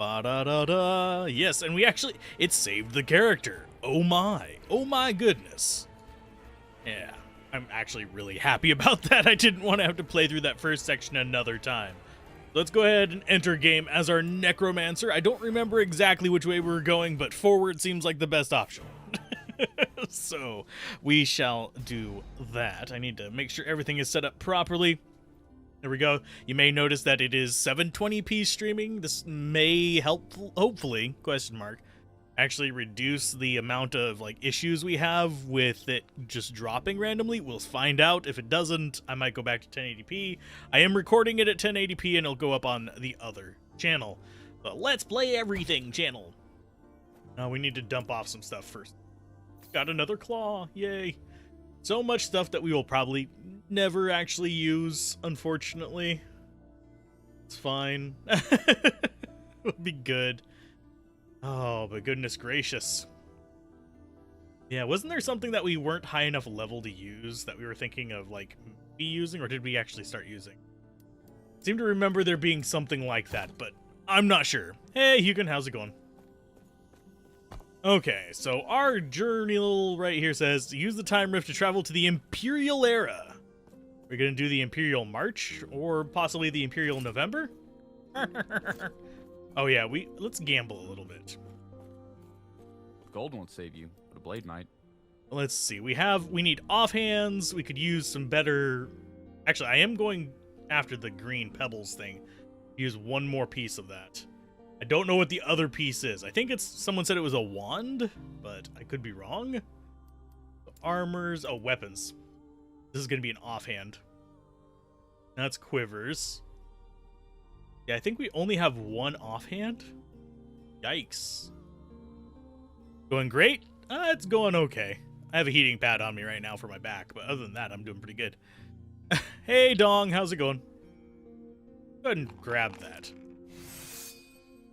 Ba-da-da-da. Yes, and it saved the character. Oh my goodness. Yeah, I'm actually really happy about that. I didn't want to have to play through that first section another time. Let's go ahead and enter game as our Necromancer. I don't remember exactly which way we were going, but forward seems like the best option. So we shall do that. I need to make sure everything is set up properly. There we go. You may notice that it is 720p streaming. This may help, hopefully, actually reduce the amount of issues we have with it just dropping randomly. We'll find out. If it doesn't, I might go back to 1080p. I am recording it at 1080p and it'll go up on the other channel. But Let's Play Everything channel. Now we need to dump off some stuff first. Got another claw. Yay. So much stuff that we will probably never actually use, unfortunately. It's fine. It'll be good. Oh, but goodness gracious. Yeah, wasn't there something that we weren't high enough level to use that we were thinking of, be using, or did we actually start using? I seem to remember there being something like that, but I'm not sure. Hey, Hugin, how's it going? Okay, so our journal right here says, use the time rift to travel to the Imperial Era. We're going to do the Imperial March, or possibly the Imperial November? Oh yeah, let's gamble a little bit. Gold won't save you, but a blade might. Let's see, we need offhands. We could use some better... Actually, I am going after the green pebbles thing. Use one more piece of that. I don't know what the other piece is. I think someone said it was a wand, but I could be wrong. Armors, weapons. This is going to be an offhand. That's quivers. Yeah, I think we only have one offhand. Yikes. Going great? It's going okay. I have a heating pad on me right now for my back, but other than that, I'm doing pretty good. Hey, Dong, how's it going? Go ahead and grab that.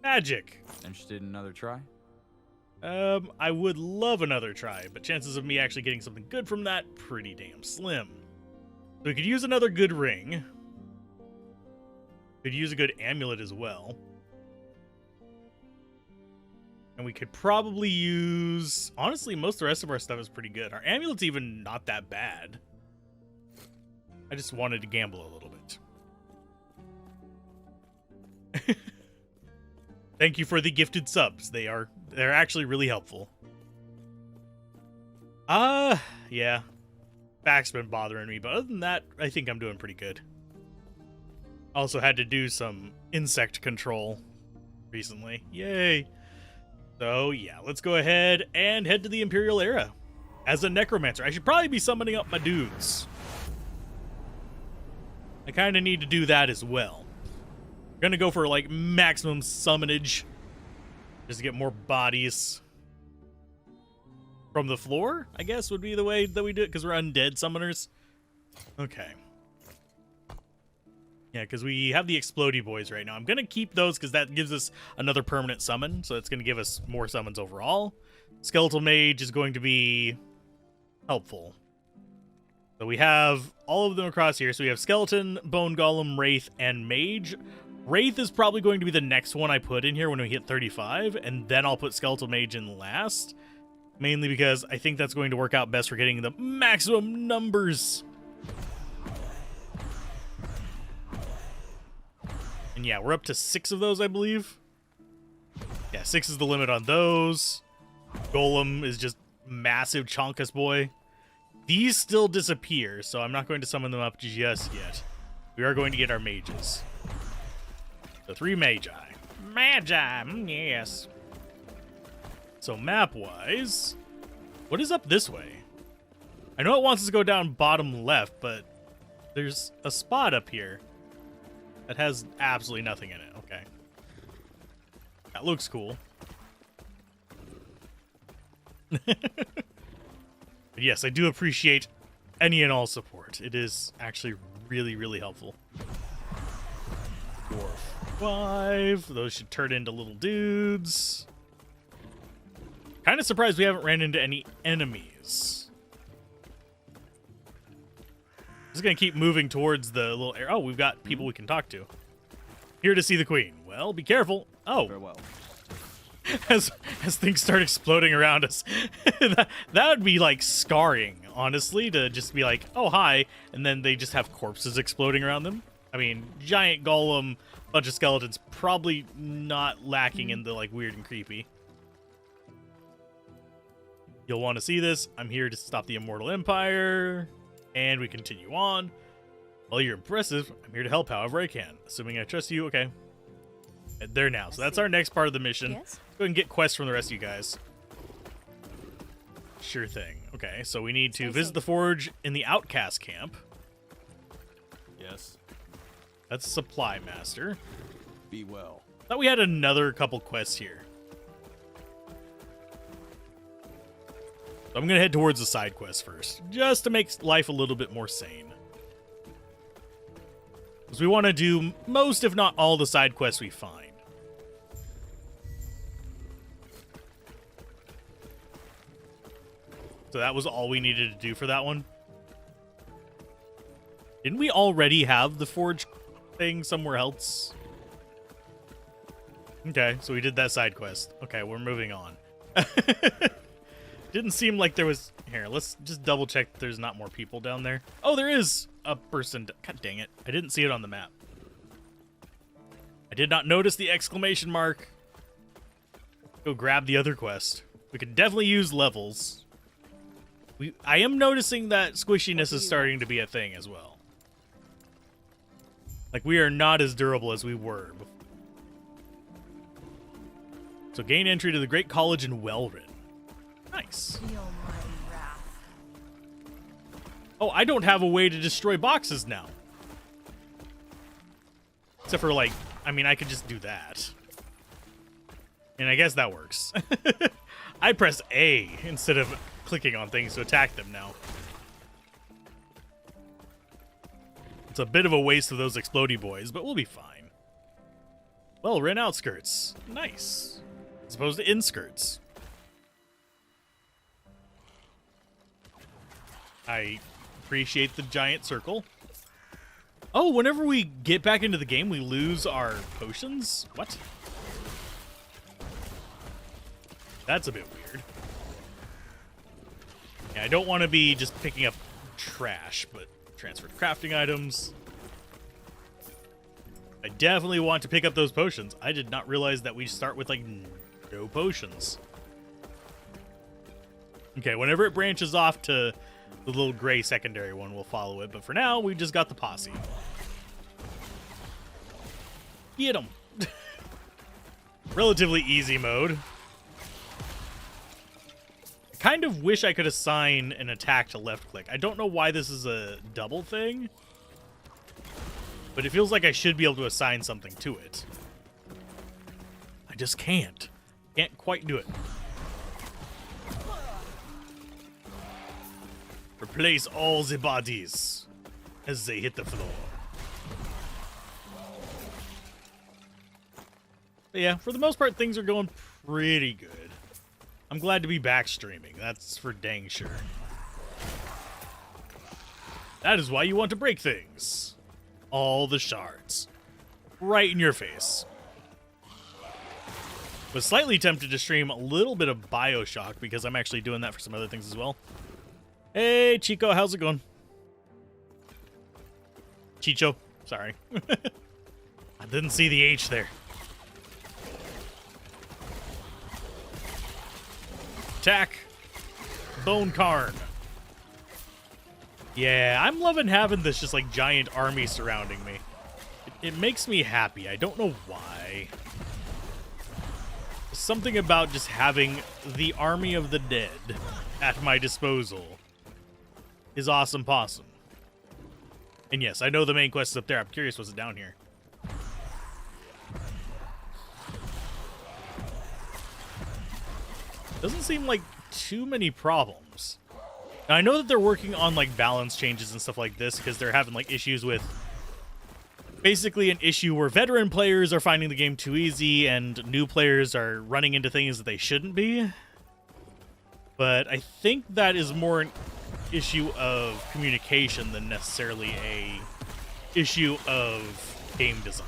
Magic. Interested in another try? I would love another try, but chances of me actually getting something good from that, pretty damn slim. So we could use another good ring. Could use a good amulet as well. And we could probably use... Honestly, most of the rest of our stuff is pretty good. Our amulet's even not that bad. I just wanted to gamble a little bit. Thank you for the gifted subs. They're actually really helpful. Yeah. Back's been bothering me, but other than that, I think I'm doing pretty good. Also had to do some insect control recently. Yay. So, yeah, let's go ahead and head to the Imperial Era as a Necromancer. I should probably be summoning up my dudes. I kind of need to do that as well. Gonna go for maximum summonage just to get more bodies from the floor, I guess would be the way that we do it, because we're undead summoners. Okay. Yeah, because we have the Explodey Boys right now. I'm gonna keep those because that gives us another permanent summon, so it's gonna give us more summons overall. Skeletal Mage is going to be helpful. So we have all of them across here. So we have Skeleton, Bone Golem, Wraith, and Mage. Wraith is probably going to be the next one I put in here when we hit 35, and then I'll put Skeletal Mage in last. Mainly because I think that's going to work out best for getting the maximum numbers. And yeah, we're up to 6 of those, I believe. Yeah, 6 is the limit on those. Golem is just massive chonkus boy. These still disappear, so I'm not going to summon them up just yet. We are going to get our mages. So 3 magi. Magi, yes. So map-wise, what is up this way? I know it wants us to go down bottom left, but there's a spot up here that has absolutely nothing in it. Okay. That looks cool. But yes, I do appreciate any and all support. It is actually really, really helpful. 4, 5. Those should turn into little dudes. Kind of surprised we haven't ran into any enemies. Just gonna keep moving towards the little area. Oh, we've got people we can talk to. Here to see the queen. Well, be careful. Oh, Farewell. as things start exploding around us, that would be like scarring, honestly, to just be like, oh hi, and then they just have corpses exploding around them. I mean, giant golem, bunch of skeletons, probably not lacking in the like weird and creepy. You'll want to see this. I'm here to stop the Immortal Empire, and we continue on. Well, you're impressive. I'm here to help however I can, assuming I trust you. Okay. There now. So that's our next part of the mission. Yes? Go ahead and get quests from the rest of you guys. Sure thing. Okay, so we need to Stay visit safe. the forge in the outcast camp. Yes. That's Supply Master. Be well. Thought we had another couple quests here. So I'm gonna head towards the side quest first, just to make life a little bit more sane. Because we want to do most, if not all, the side quests we find. So that was all we needed to do for that one. Didn't we already have the forge thing somewhere else? Okay, so we did that side quest. Okay, we're moving on. Didn't seem like there was... Here, let's just double check there's not more people down there. Oh, there is a person... God dang it. I didn't see it on the map. I did not notice the exclamation mark. Go grab the other quest. We could definitely use levels. I am noticing that squishiness is starting to be a thing as well. Like, we are not as durable as we were before. So gain entry to the Great College in Welrin. Nice. Feel my wrath. Oh, I don't have a way to destroy boxes now. Except for, like, I mean, I could just do that. And I guess that works. I press A instead of clicking on things to attack them now. It's a bit of a waste of those explodey boys, but we'll be fine. Well, we're in outskirts. Nice. As opposed to inskirts. I appreciate the giant circle. Oh, whenever we get back into the game, we lose our potions? What? That's a bit weird. Yeah, I don't want to be just picking up trash, but transferred crafting items. I definitely want to pick up those potions. I did not realize that we start with, like, no potions. Okay, whenever it branches off to the little gray secondary one, we'll follow it. But for now, we just got the posse. Get them. Relatively easy mode. I kind of wish I could assign an attack to left click. I don't know why this is a double thing, but it feels like I should be able to assign something to it. I just can't. Can't quite do it. Replace all the bodies as they hit the floor. But yeah, for the most part, things are going pretty good. I'm glad to be back streaming. That's for dang sure. That is why you want to break things. All the shards. Right in your face. Was slightly tempted to stream a little bit of BioShock because I'm actually doing that for some other things as well. Hey, Chico, how's it going? Chicho, sorry. I didn't see the H there. Attack. Bone Karn. Yeah, I'm loving having this just like giant army surrounding me. It makes me happy. I don't know why. Something about just having the army of the dead at my disposal is awesome possum. And yes, I know the main quest is up there. I'm curious what's down here. Doesn't seem like too many problems. Now, I know that they're working on like balance changes and stuff like this because they're having like issues with basically an issue where veteran players are finding the game too easy and new players are running into things that they shouldn't be. But I think that is more an issue of communication than necessarily a issue of game design.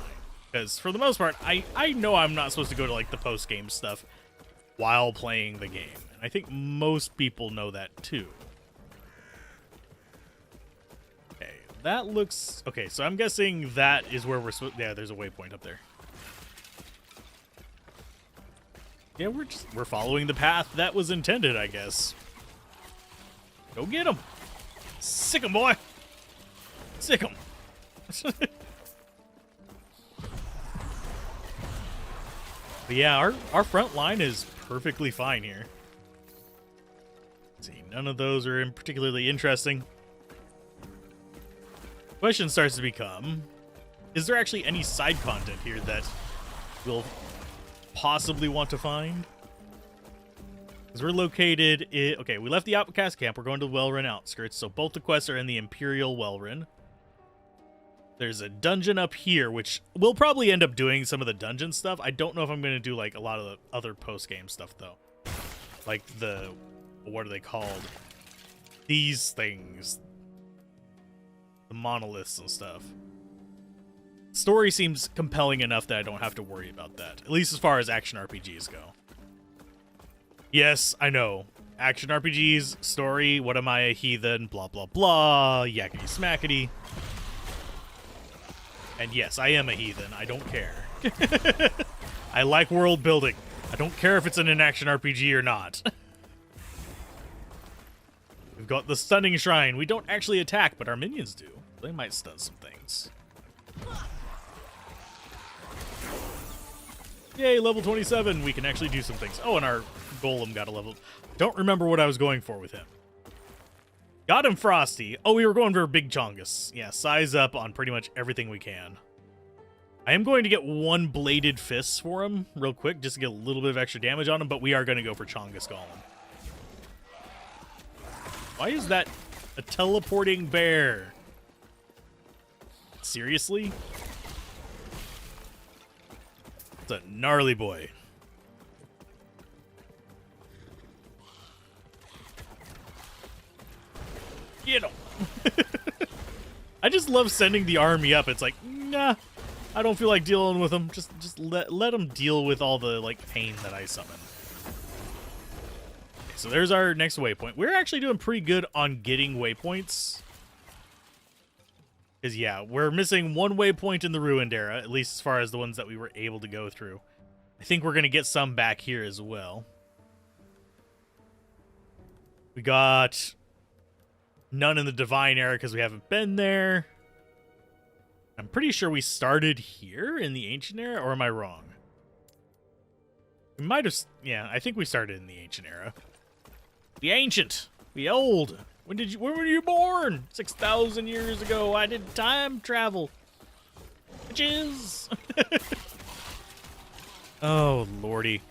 Because for the most part, I know I'm not supposed to go to like the post-game stuff while playing the game. And I think most people know that too. Okay, that looks... Okay, so I'm guessing that is where we're supposed... Yeah, there's a waypoint up there. Yeah, we're following the path that was intended, I guess. Go get him. Sick him, boy. Sick him. But yeah, our front line is perfectly fine here. Let's see, none of those are particularly interesting. Question starts to become, is there actually any side content here that we'll possibly want to find? Because we're located in... Okay, we left the Outcast camp. We're going to the Wellrun outskirts, so both the quests are in the Imperial Wellrun. There's a dungeon up here, which we'll probably end up doing some of the dungeon stuff. I don't know if I'm going to do, like, a lot of the other post-game stuff, though. Like the... What are they called? These things. The monoliths and stuff. Story seems compelling enough that I don't have to worry about that. At least as far as action RPGs go. Yes, I know. Action RPGs, story, what am I, a heathen, blah, blah, blah, yakety smackety. And yes, I am a heathen. I don't care. I like world building. I don't care if it's in an action RPG or not. We've got the stunning shrine. We don't actually attack, but our minions do. They might stun some things. Yay, level 27. We can actually do some things. Oh, and our golem got a level. Don't remember what I was going for with him. Got him Frosty. Oh, we were going for Big Chongus. Yeah, size up on pretty much everything we can. I am going to get one Bladed Fists for him real quick, just to get a little bit of extra damage on him, but we are going to go for Chongus Golem. Why is that a teleporting bear? Seriously? It's a gnarly boy. Get him. I just love sending the army up. It's like, nah, I don't feel like dealing with them. Just let them deal with all the like pain that I summon. Okay, so there's our next waypoint. We're actually doing pretty good on getting waypoints. Because yeah, we're missing one waypoint in the Ruined Era, at least as far as the ones that we were able to go through. I think we're going to get some back here as well. We got none in the Divine Era because we haven't been there. I'm pretty sure we started here in the Ancient Era, or am I wrong? We might have... Yeah, I think we started in the Ancient Era. The Ancient! The Old! When were you born? 6,000 years ago. I did time travel. Bitches! Oh, lordy.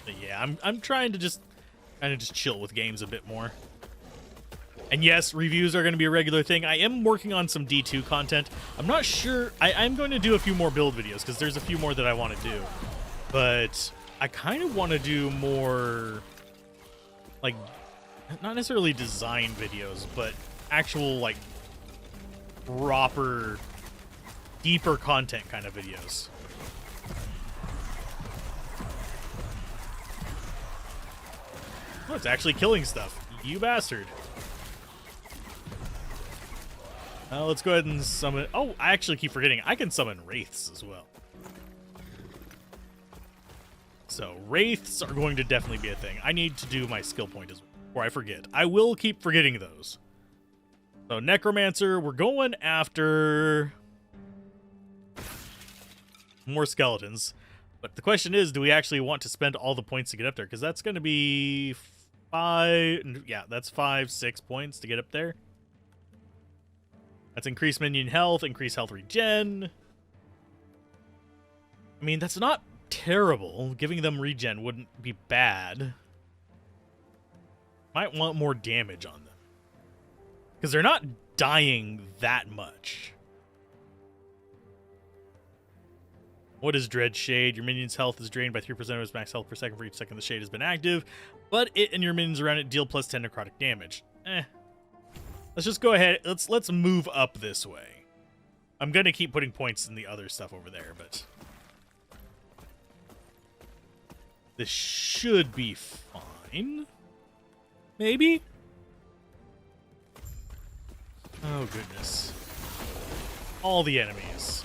But yeah, I'm trying to just kind of just chill with games a bit more. And yes, reviews are going to be a regular thing. I am working on some D2 content. I'm not sure. I'm going to do a few more build videos because there's a few more that I want to do. But I kind of want to do more, like, not necessarily design videos, but actual, like, proper, deeper content kind of videos. Oh, it's actually killing stuff. You bastard. Let's go ahead and summon... Oh, I actually keep forgetting. I can summon Wraiths as well. So, Wraiths are going to definitely be a thing. I need to do my skill point as well, before I forget. I will keep forgetting those. So, Necromancer, we're going after more skeletons. But the question is, do we actually want to spend all the points to get up there? Because that's going to be 5... Yeah, that's 5, 6 points to get up there. That's increased minion health, increased health regen. I mean, that's not terrible. Giving them regen wouldn't be bad. Might want more damage on them. Because they're not dying that much. What is Dread Shade? Your minion's health is drained by 3% of its max health per second for each second the shade has been active. But it and your minions around it deal plus 10 necrotic damage. Let's just go ahead. Let's move up this way. I'm going to keep putting points in the other stuff over there, but this should be fine. Maybe? Oh, goodness. All the enemies.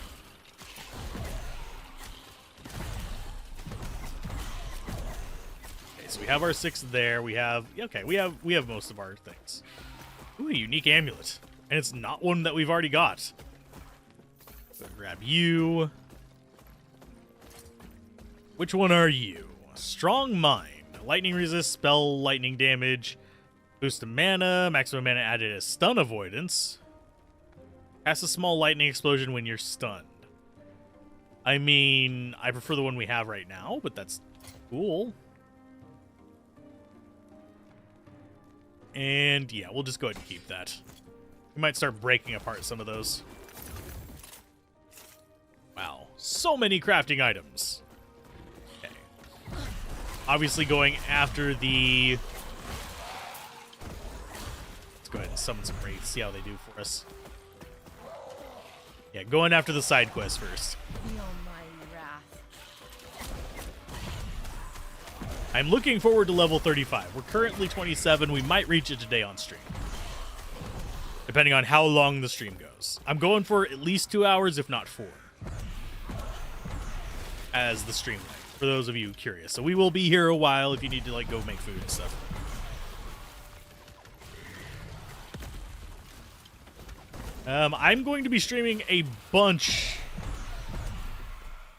Okay, so we have our 6 there. We have... Okay, we have most of our things. Ooh, a unique amulet. And it's not one that we've already got. So grab you. Which one are you? Strong Mind. Lightning resist, spell lightning damage. Boost to mana. Maximum mana added as stun avoidance. Cast a small lightning explosion when you're stunned. I mean, I prefer the one we have right now, but that's cool. And yeah, we'll just go ahead and keep that. We might start breaking apart some of those. Wow, so many crafting items. Okay. Obviously going after the... Let's go ahead and summon some wraiths, see how they do for us. Yeah, going after the side quest first. Feel my wrath. I'm looking forward to level 35. We're currently 27. We might reach it today on stream, depending on how long the stream goes. I'm going for at least 2 hours, if not 4, as the stream length, for those of you curious. So we will be here a while if you need to like go make food and stuff. I'm going to be streaming a bunch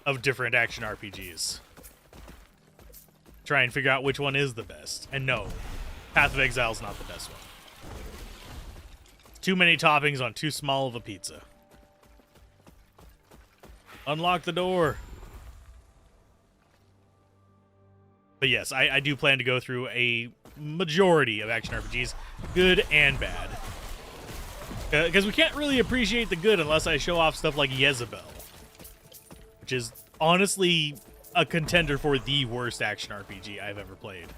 of different action RPGs. Try and figure out which one is the best. And no, Path of Exile is not the best one. Too many toppings on too small of a pizza. Unlock the door. But yes, I do plan to go through a majority of action RPGs, good and bad. Because we can't really appreciate the good unless I show off stuff like Jezebel, which is honestly a contender for the worst action RPG I've ever played.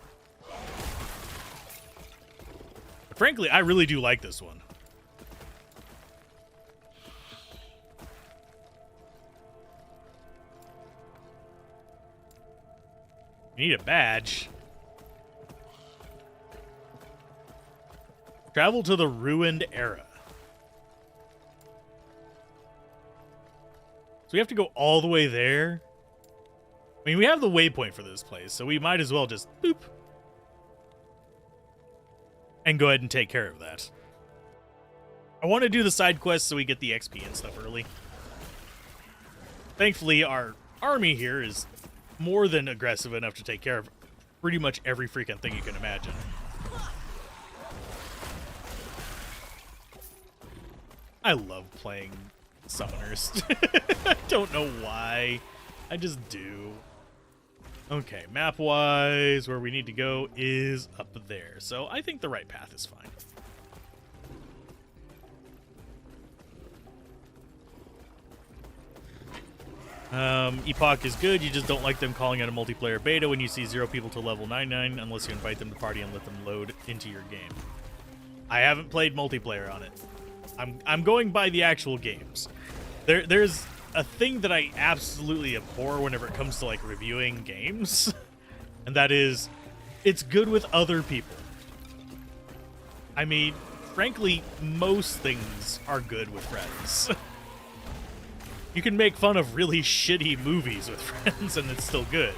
But frankly, I really do like this one. You need a badge. Travel to the ruined era. So we have to go all the way there? I mean, we have the waypoint for this place, so we might as well just boop. And go ahead and take care of that. I want to do the side quests so we get the XP and stuff early. Thankfully, our army here is more than aggressive enough to take care of pretty much every freaking thing you can imagine. I love playing summoners. I don't know why. I just do. Okay, map-wise, where we need to go is up there. So I think the right path is fine. Epoch is good. You just don't like them calling it a multiplayer beta when you see 0 people to level 99 unless you invite them to party and let them load into your game. I haven't played multiplayer on it. I'm going by the actual games. There's a thing that I absolutely abhor whenever it comes to like reviewing games, and that is it's good with other people. I mean, frankly, most things are good with friends. You can make fun of really shitty movies with friends and it's still good.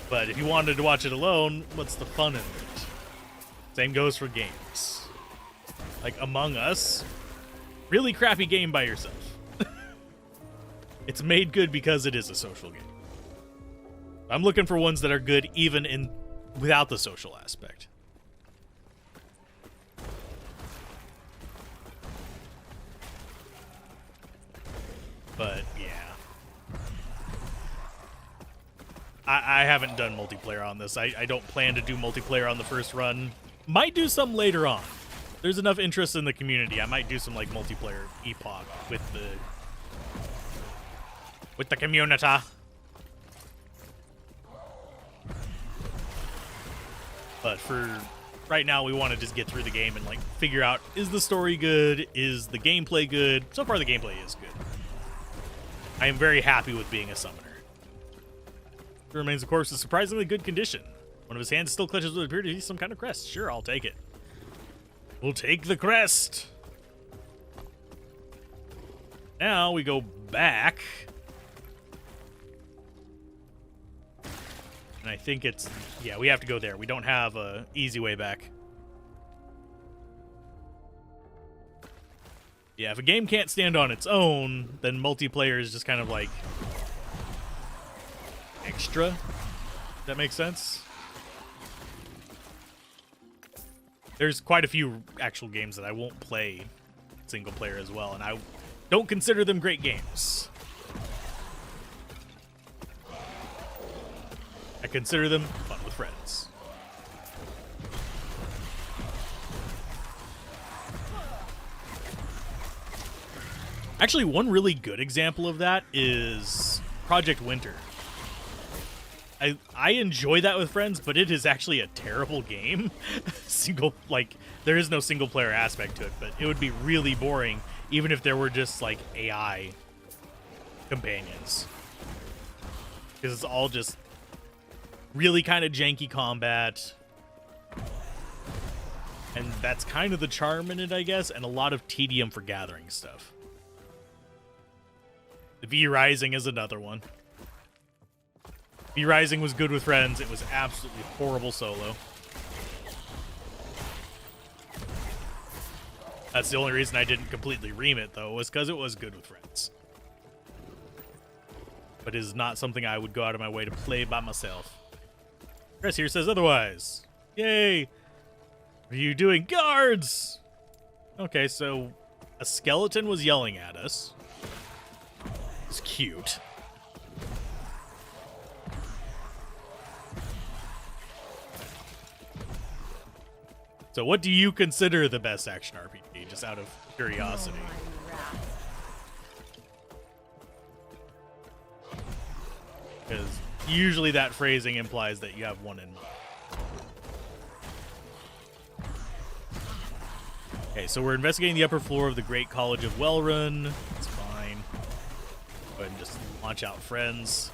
But if you wanted to watch it alone, what's the fun in it? Same goes for games. Like Among Us, really crappy game by yourself. It's made good because it is a social game. I'm looking for ones that are good even without the social aspect. But yeah, I haven't done multiplayer on this. I don't plan to do multiplayer on the first run. Might do some later on. There's enough interest in the community. I might do some like multiplayer Epoch with the community. But for right now we want to just get through the game and like figure out, is the story good? Is the gameplay good? So far the gameplay is good. I am very happy with being a summoner. He remains, of course, in surprisingly good condition. One of his hands still clutches what appears to be some kind of crest. Sure, I'll take it. We'll take the crest. Now we go back. And I think it's... Yeah, we have to go there. We don't have a easy way back. Yeah, if a game can't stand on its own, then multiplayer is just kind of like... extra. Does that make sense? There's quite a few actual games that I won't play single player as well, and I don't consider them great games. I consider them fun with friends. Actually, one really good example of that is Project Winter. I enjoy that with friends, but it is actually a terrible game. There is no single player aspect to it, but it would be really boring even if there were just like AI companions. Because it's all just really kind of janky combat. And that's kind of the charm in it, I guess, and a lot of tedium for gathering stuff. The V Rising is another one. V Rising was good with friends. It was absolutely horrible solo. That's the only reason I didn't completely ream it, though, was because it was good with friends. But it is not something I would go out of my way to play by myself. Chris here says otherwise. Yay! What are you doing? Guards! Okay, so a skeleton was yelling at us. It's cute. So what do you consider the best action RPG, just out of curiosity? My wrath. Because usually that phrasing implies that you have one in mind. Okay, so we're investigating the upper floor of the Great College of Wellrun. That's fine. Go ahead and just launch out friends.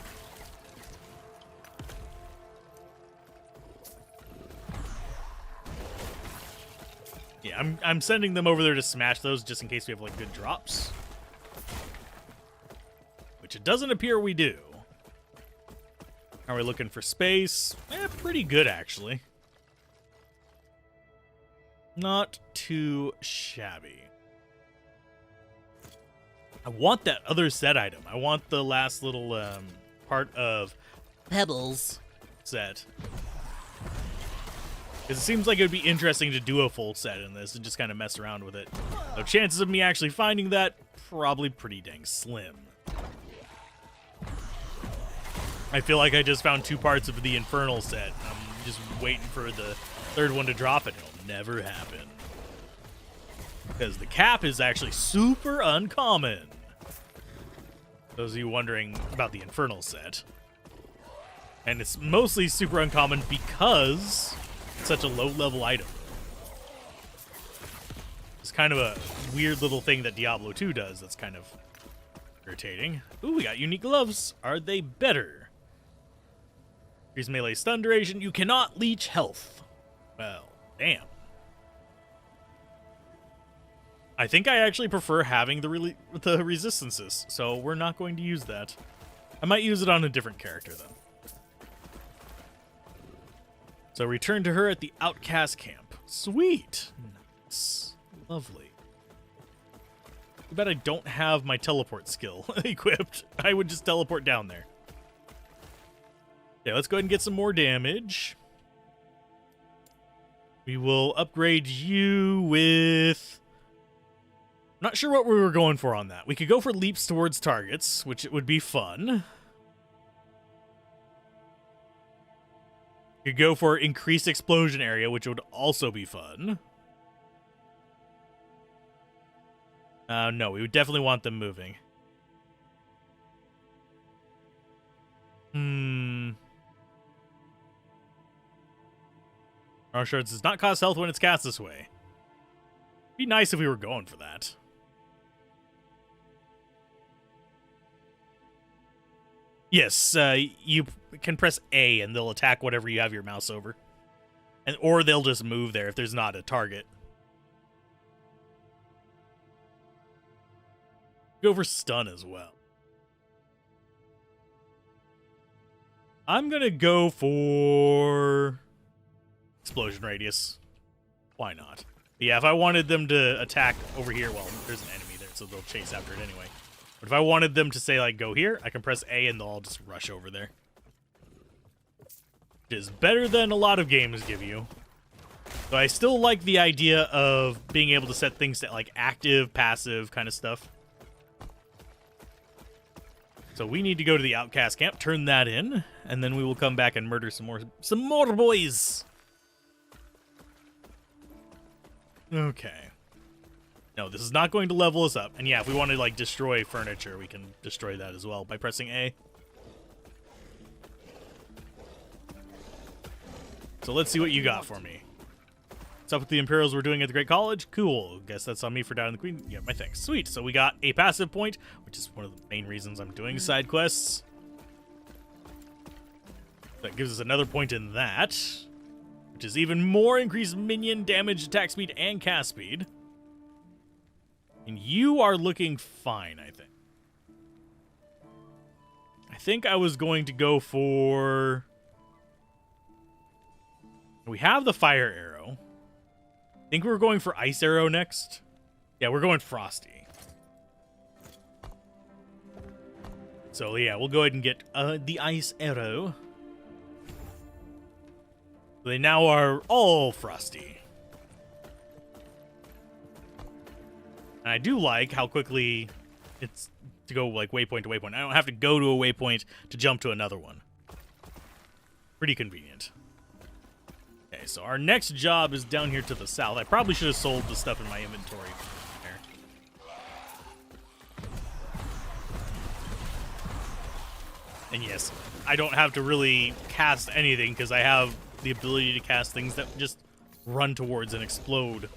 Yeah, I'm sending them over there to smash those just in case we have like good drops. Which it doesn't appear we do. Are we looking for space? Pretty good actually. Not too shabby. I want that other set item. I want the last little part of Pebbles set. Because it seems like it would be interesting to do a full set in this and just kind of mess around with it. So chances of me actually finding that, probably pretty dang slim. I feel like I just found 2 parts of the Infernal set. I'm just waiting for the 3rd one to drop, and it'll never happen. Because the cap is actually super uncommon. Those of you wondering about the Infernal set. And it's mostly super uncommon because it's such a low-level item. It's kind of a weird little thing that Diablo 2 does that's kind of irritating. Ooh, we got unique gloves. Are they better? Increase melee stun duration. You cannot leech health. Well, damn. I think I actually prefer having the resistances, so we're not going to use that. I might use it on a different character, though. So return to her at the Outcast Camp. Sweet. Nice. Lovely. Too bad I don't have my teleport skill equipped. I would just teleport down there. Okay, let's go ahead and get some more damage. We will upgrade you with... Not sure what we were going for on that. We could go for leaps towards targets, which would be fun. Could go for increased explosion area, which would also be fun. No, we would definitely want them moving. Our shards does not cost health when it's cast this way. Be nice if we were going for that. Yes, you can press A and they'll attack whatever you have your mouse over. Or they'll just move there if there's not a target. Go for stun as well. I'm gonna go for explosion radius. Why not? But yeah, if I wanted them to attack over here, well, there's an enemy there, so they'll chase after it anyway. But if I wanted them to say, like, go here, I can press A and they'll all just rush over there. Which is better than a lot of games give you. So I still like the idea of being able to set things to, like, active, passive kind of stuff. So we need to go to the outcast camp, turn that in, and then we will come back and murder some more boys. Okay. No, this is not going to level us up. And yeah, if we want to like destroy furniture, we can destroy that as well by pressing A. So let's see what you got for me. What's up with the Imperials we're doing at the Great College? Cool. Guess that's on me for down the Queen. Yeah, my thanks. Sweet. So we got a passive point, which is one of the main reasons I'm doing side quests. That gives us another point in that, which is even more increased minion damage, attack speed, and cast speed. And you are looking fine, I think. I think I was going to go for... We have the fire arrow. I think we were going for ice arrow next. Yeah, we're going frosty. So yeah, we'll go ahead and get the ice arrow. They now are all frosty. And I do like how quickly it's to go like waypoint to waypoint. I don't have to go to a waypoint to jump to another one. Pretty convenient. Okay, so our next job is down here to the south. I probably should have sold the stuff in my inventory there. And yes, I don't have to really cast anything because I have the ability to cast things that just run towards and explode.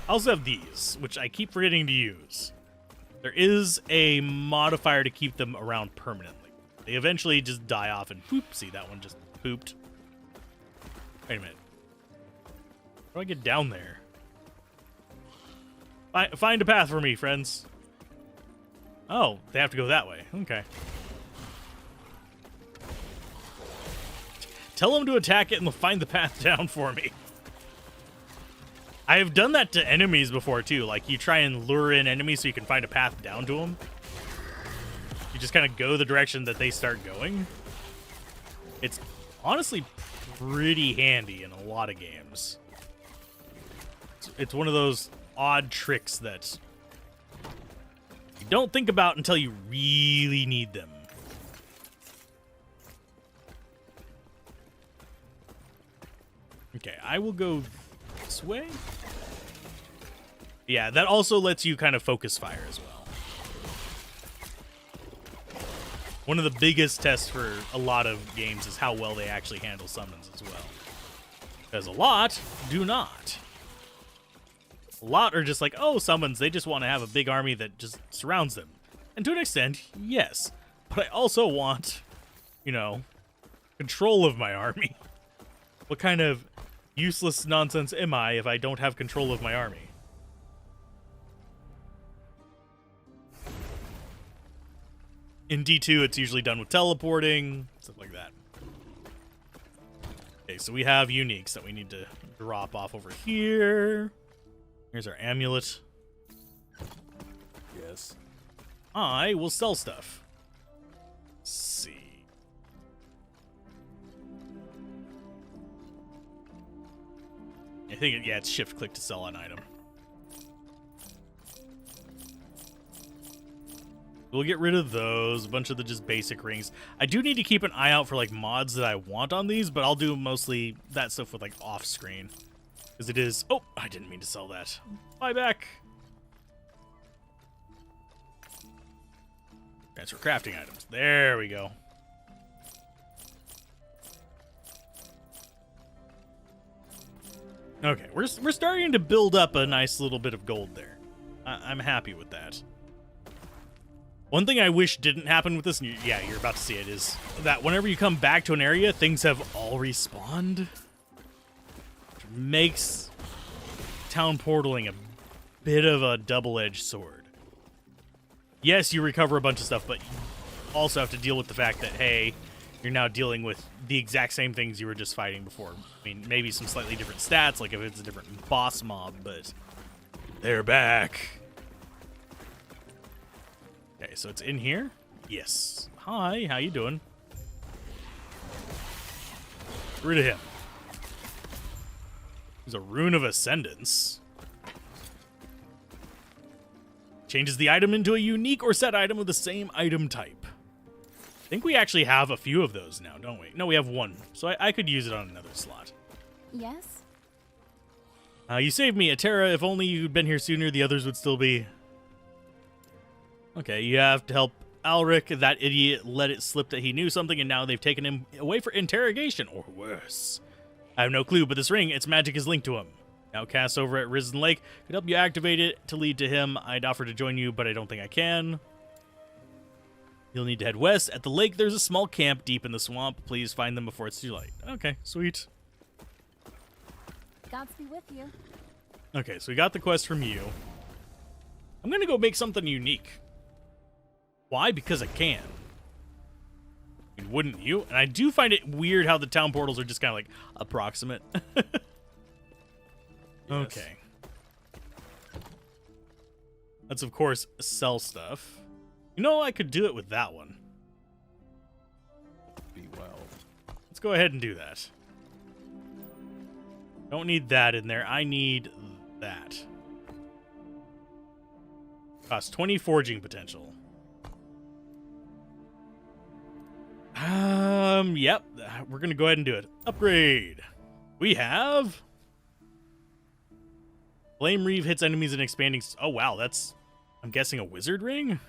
I also have these, which I keep forgetting to use. There is a modifier to keep them around permanently. They eventually just die off and poop. See, that one just pooped. Wait a minute. How do I get down there? Find a path for me, friends. Oh, they have to go that way. Okay. Tell them to attack it and they'll find the path down for me. I have done that to enemies before, too. Like, you try and lure in enemies so you can find a path down to them. You just kind of go the direction that they start going. It's honestly pretty handy in a lot of games. It's one of those odd tricks that you don't think about until you really need them. Okay, I will go this way. Yeah, that also lets you kind of focus fire as well. One of the biggest tests for a lot of games is how well they actually handle summons as well. Because a lot do not. A lot are just like, oh, summons, they just want to have a big army that just surrounds them. And to an extent, yes. But I also want, you know, control of my army. What kind of useless nonsense am I if I don't have control of my army? In D2, it's usually done with teleporting, stuff like that. Okay, so we have uniques that we need to drop off over here. Here's our amulet. Yes. I will sell stuff. Let's see. I think, yeah, it's shift-click to sell an item. We'll get rid of those, a bunch of the just basic rings. I do need to keep an eye out for, like, mods that I want on these, but I'll do mostly that stuff with, like, off-screen. Because it is... Oh, I didn't mean to sell that. Buy back. That's for crafting items. There we go. Okay, we're starting to build up a nice little bit of gold there. I'm happy with that. One thing I wish didn't happen with this, and yeah, you're about to see it, is that whenever you come back to an area, things have all respawned. Which makes town portaling a bit of a double-edged sword. Yes, you recover a bunch of stuff, but you also have to deal with the fact that, hey, you're now dealing with the exact same things you were just fighting before. I mean, maybe some slightly different stats, like if it's a different boss mob, but they're back. Okay, so it's in here? Yes. Hi, how you doing? Get rid of him. There's a Rune of Ascendance. Changes the item into a unique or set item of the same item type. I think we actually have a few of those now, don't we? No, we have one. So I could use it on another slot. Yes? You saved me, Atera. If only you'd been here sooner, the others would still be... Okay, you have to help Alric. That idiot let it slip that he knew something, and now they've taken him away for interrogation, or worse. I have no clue, but this ring, its magic is linked to him. Now cast over at Risen Lake could help you activate it to lead to him. I'd offer to join you, but I don't think I can. You'll need to head west. At the lake, there's a small camp deep in the swamp. Please find them before it's too late. Okay, sweet. Gods be with you. Okay, so we got the quest from you. I'm going to go make something unique. Why? Because I can. I mean, wouldn't you? And I do find it weird how the town portals are just kind of like approximate. Okay. Let's, of course, sell stuff. You know, I could do it with that one. Be well. Let's go ahead and do that. Don't need that in there. I need that. Costs 20 forging potential. Yep. We're going to go ahead and do it. Upgrade. We have... Flame Reeve hits enemies in expanding... Oh, wow. That's, I'm guessing, a wizard ring?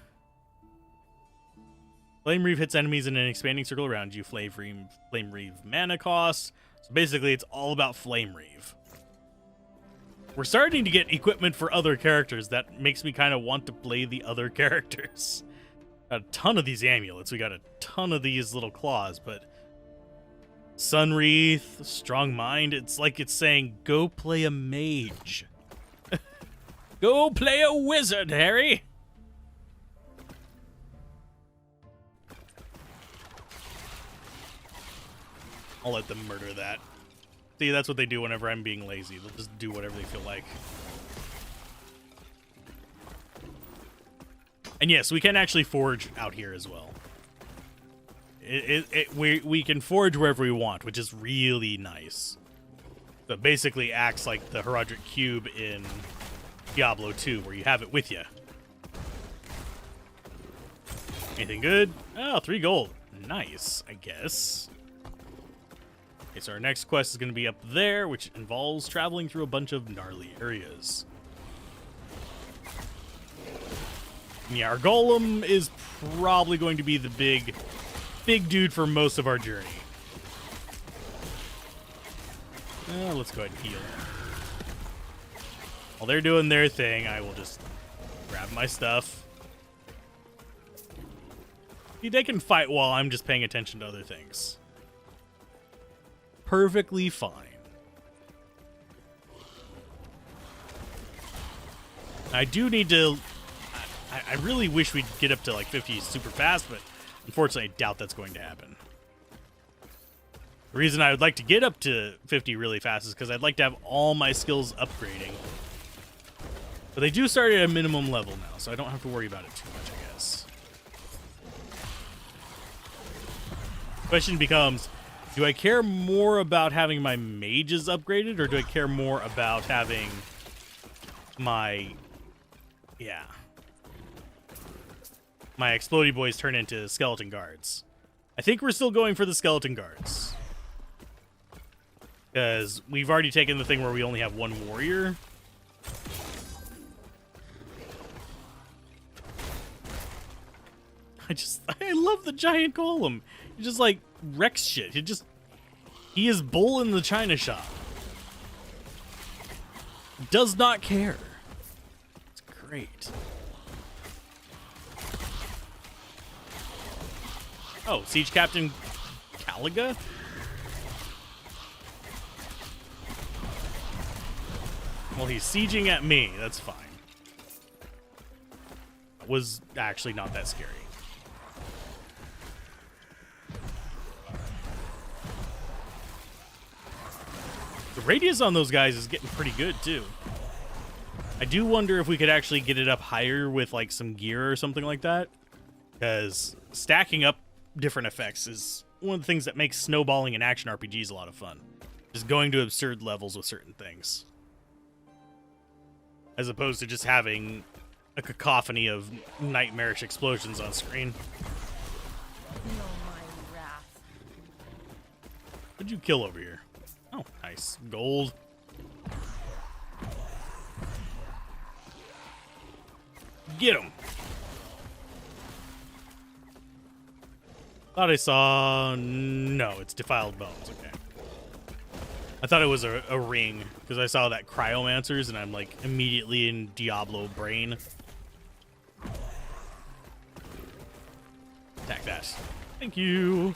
Flame Reeve hits enemies in an expanding circle around you. Flame Reeve mana cost. So basically, it's all about Flame Reeve. We're starting to get equipment for other characters. That makes me kind of want to play the other characters. Got a ton of these amulets. We got a ton of these little claws, but... Sun Wreath, Strong Mind. It's like it's saying, go play a mage. Go play a wizard, Harry! I'll let them murder that. See, that's what they do whenever I'm being lazy. They'll just do whatever they feel like. And yes, we can actually forge out here as well. We can forge wherever we want, which is really nice. So it basically acts like the Heraldric Cube in Diablo 2, where you have it with you. Anything good? Oh, 3 gold. Nice, I guess. Okay, so our next quest is going to be up there, which involves traveling through a bunch of gnarly areas. Yeah, our golem is probably going to be the big dude for most of our journey. Let's go ahead and heal. While they're doing their thing, I will just grab my stuff. See, they can fight while I'm just paying attention to other things. Perfectly fine. I do need to... I really wish we'd get up to like 50 super fast, but unfortunately I doubt that's going to happen. The reason I would like to get up to 50 really fast is because I'd like to have all my skills upgrading. But they do start at a minimum level now, so I don't have to worry about it too much, I guess. Question becomes, do I care more about having my mages upgraded, or do I care more about having my... Yeah. My explodey boys turn into skeleton guards? I think we're still going for the skeleton guards. Because we've already taken the thing where we only have one warrior. I love the giant golem. He just like wrecks shit. He is bull in the china shop. does not care. It's great. Oh, Siege Captain Caliga? Well, he's sieging at me. That's fine. It was actually not that scary. The radius on those guys is getting pretty good, too. I do wonder if we could actually get it up higher with, like, some gear or something like that. Because stacking up different effects is one of the things that makes snowballing in action RPGs a lot of fun. Just going to absurd levels with certain things. As opposed to just having a cacophony of nightmarish explosions on screen. Feel my wrath. What'd you kill over here? Oh, nice. Gold. Get him. Thought I saw... No, it's defiled bones. Okay. I thought it was a ring, because I saw that Cryomancers, and I'm, like, immediately in Diablo brain. Attack that. Thank you.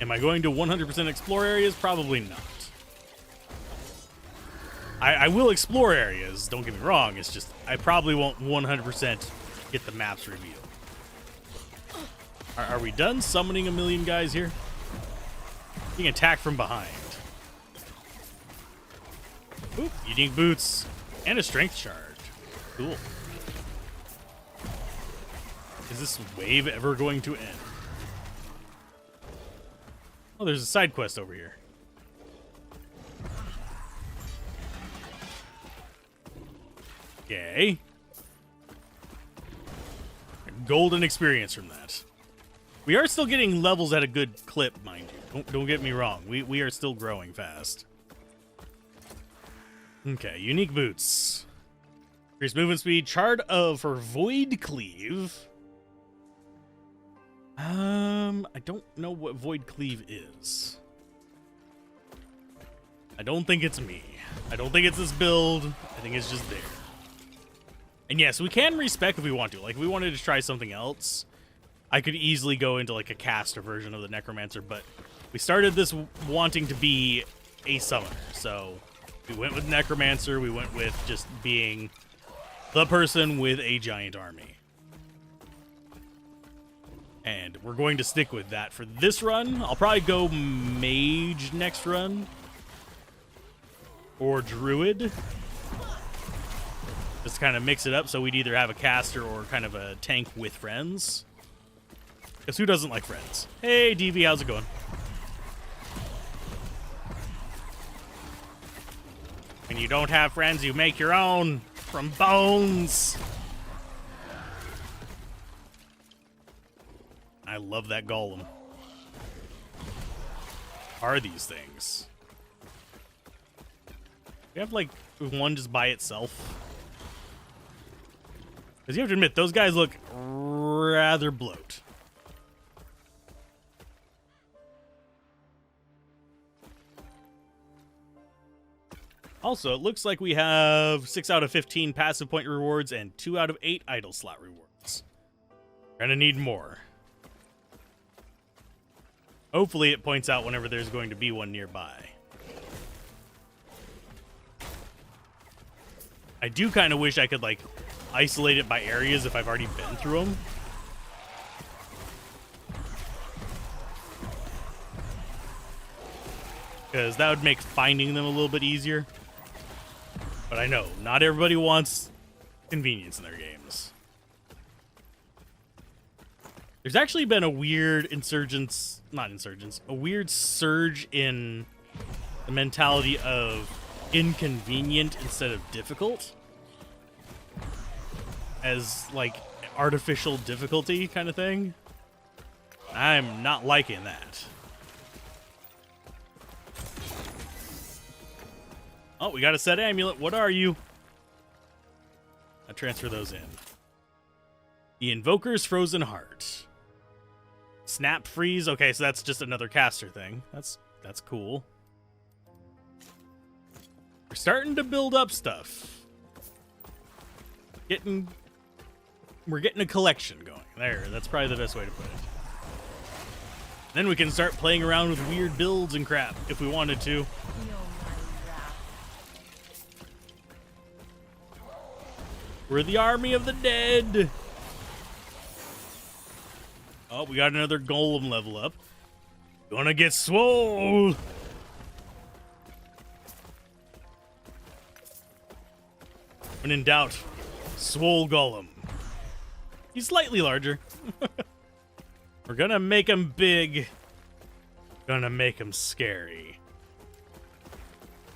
Am I going to 100% explore areas? Probably not. I will explore areas, don't get me wrong. It's just, I probably won't 100% get the maps revealed. Are we done summoning a million guys here? Being attacked from behind. Oop, unique boots. And a strength charge. Cool. Is this wave ever going to end? Oh, there's a side quest over here. Okay. Golden experience from that. We are still getting levels at a good clip, mind you. Don't get me wrong. We are still growing fast. Okay, unique boots. Increased movement speed. Chart for Void Cleave. I don't know what Void Cleave is. I don't think it's me. I don't think it's this build. I think it's just there. And yes, we can respec if we want to. Like, if we wanted to try something else, I could easily go into, like, a caster version of the Necromancer, but we started this wanting to be a summoner. So we went with Necromancer. We went with just being the person with a giant army. And we're going to stick with that for this run. I'll probably go Mage next run. Or Druid. Just kind of mix it up so we'd either have a caster or kind of a tank with friends. Because who doesn't like friends? Hey, DV, how's it going? When you don't have friends, you make your own from bones. I love that golem. Are these things? We have, like, one just by itself. Because you have to admit, those guys look rather bloat. Also, it looks like we have 6 out of 15 passive point rewards and 2 out of 8 idle slot rewards. We're gonna need more. Hopefully it points out whenever there's going to be one nearby. I do kind of wish I could, like, isolate it by areas if I've already been through them. Because that would make finding them a little bit easier. But I know, not everybody wants convenience in their games. There's actually been a weird a weird surge in the mentality of inconvenient instead of difficult. As, like, artificial difficulty kind of thing. I'm not liking that. Oh, we got a set amulet. What are you? I'll transfer those in. The Invoker's Frozen Heart. Snap freeze. Okay, so that's just another caster thing. That's cool. We're starting to build up stuff. We're getting a collection going. There, that's probably the best way to put it. Then we can start playing around with weird builds and crap if we wanted to. Feel my wrath. We're the army of the dead. Oh, we got another golem level up. Gonna get swole. When in doubt, swole golem. He's slightly larger. We're gonna make him big. Gonna make him scary.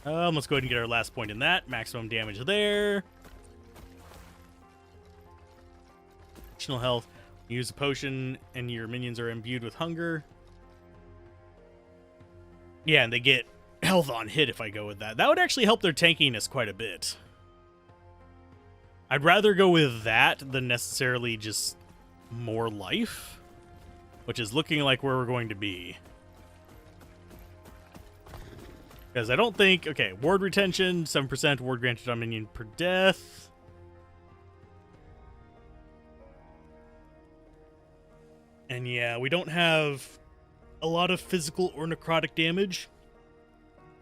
Let's go ahead and get our last point in that. Maximum damage there. Additional health. Use a potion and your minions are imbued with hunger. Yeah, and they get health on hit if I go with that. That would actually help their tankiness quite a bit. I'd rather go with that than necessarily just more life, which is looking like where we're going to be. Because I don't think... Okay, ward retention, 7%, ward granted on minion per death. And yeah, we don't have a lot of physical or necrotic damage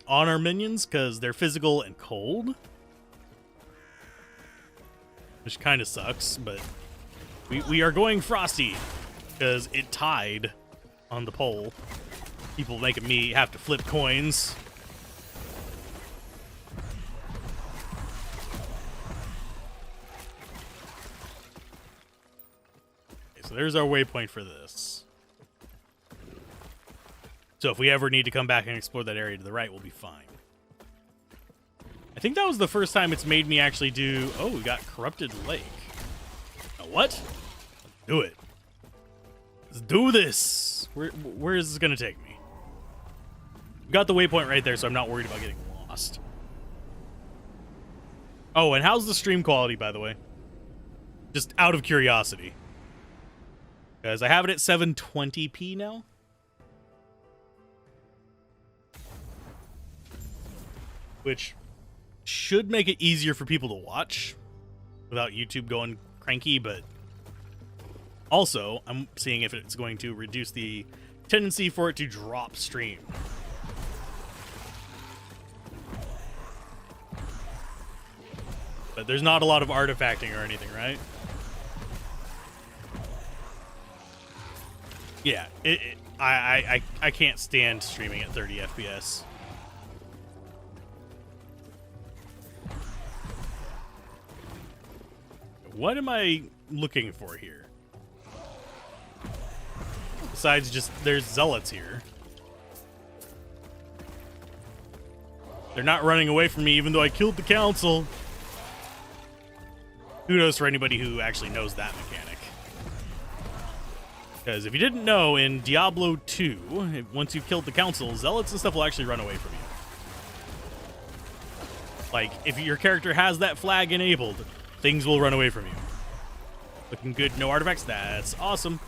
on our minions because they're physical and cold. Which kind of sucks, but we are going frosty because it tied on the poll. People making me have to flip coins. Okay, so there's our waypoint for this. So if we ever need to come back and explore that area to the right, we'll be fine. I think that was the first time it's made me actually do... Oh, we got Corrupted Lake. Now what? Let's do it. Let's do this. Where is this going to take me? We got the waypoint right there, so I'm not worried about getting lost. Oh, and how's the stream quality, by the way? Just out of curiosity. Because I have it at 720p now. Which should make it easier for people to watch without YouTube going cranky, but also I'm seeing if it's going to reduce the tendency for it to drop stream. But there's not a lot of artifacting or anything, right? Yeah, I can't stand streaming at 30 FPS. What am I looking for here? Besides just, there's zealots here. They're not running away from me even though I killed the council. Kudos for anybody who actually knows that mechanic. Because if you didn't know, in Diablo 2, once you've killed the council, zealots and stuff will actually run away from you. Like, if your character has that flag enabled, things will run away from you. Looking good, no artifacts. That's awesome.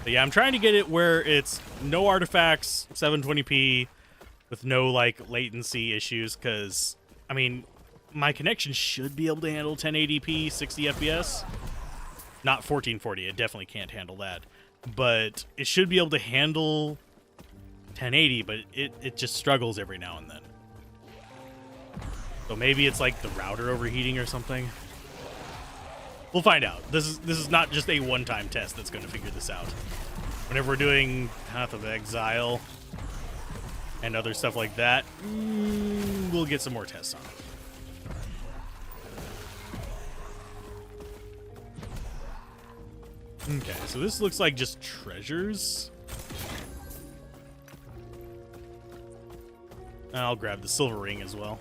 But yeah, I'm trying to get it where it's no artifacts, 720p, with no, like, latency issues, because, I mean, my connection should be able to handle 1080p, 60 FPS. Not 1440, it definitely can't handle that. But it should be able to handle 1080, but it just struggles every now and then. So maybe it's like the router overheating or something. We'll find out. This is not just a one-time test that's going to figure this out. Whenever we're doing Path of Exile and other stuff like that, we'll get some more tests on it. Okay, so this looks like just treasures. I'll grab the silver ring as well.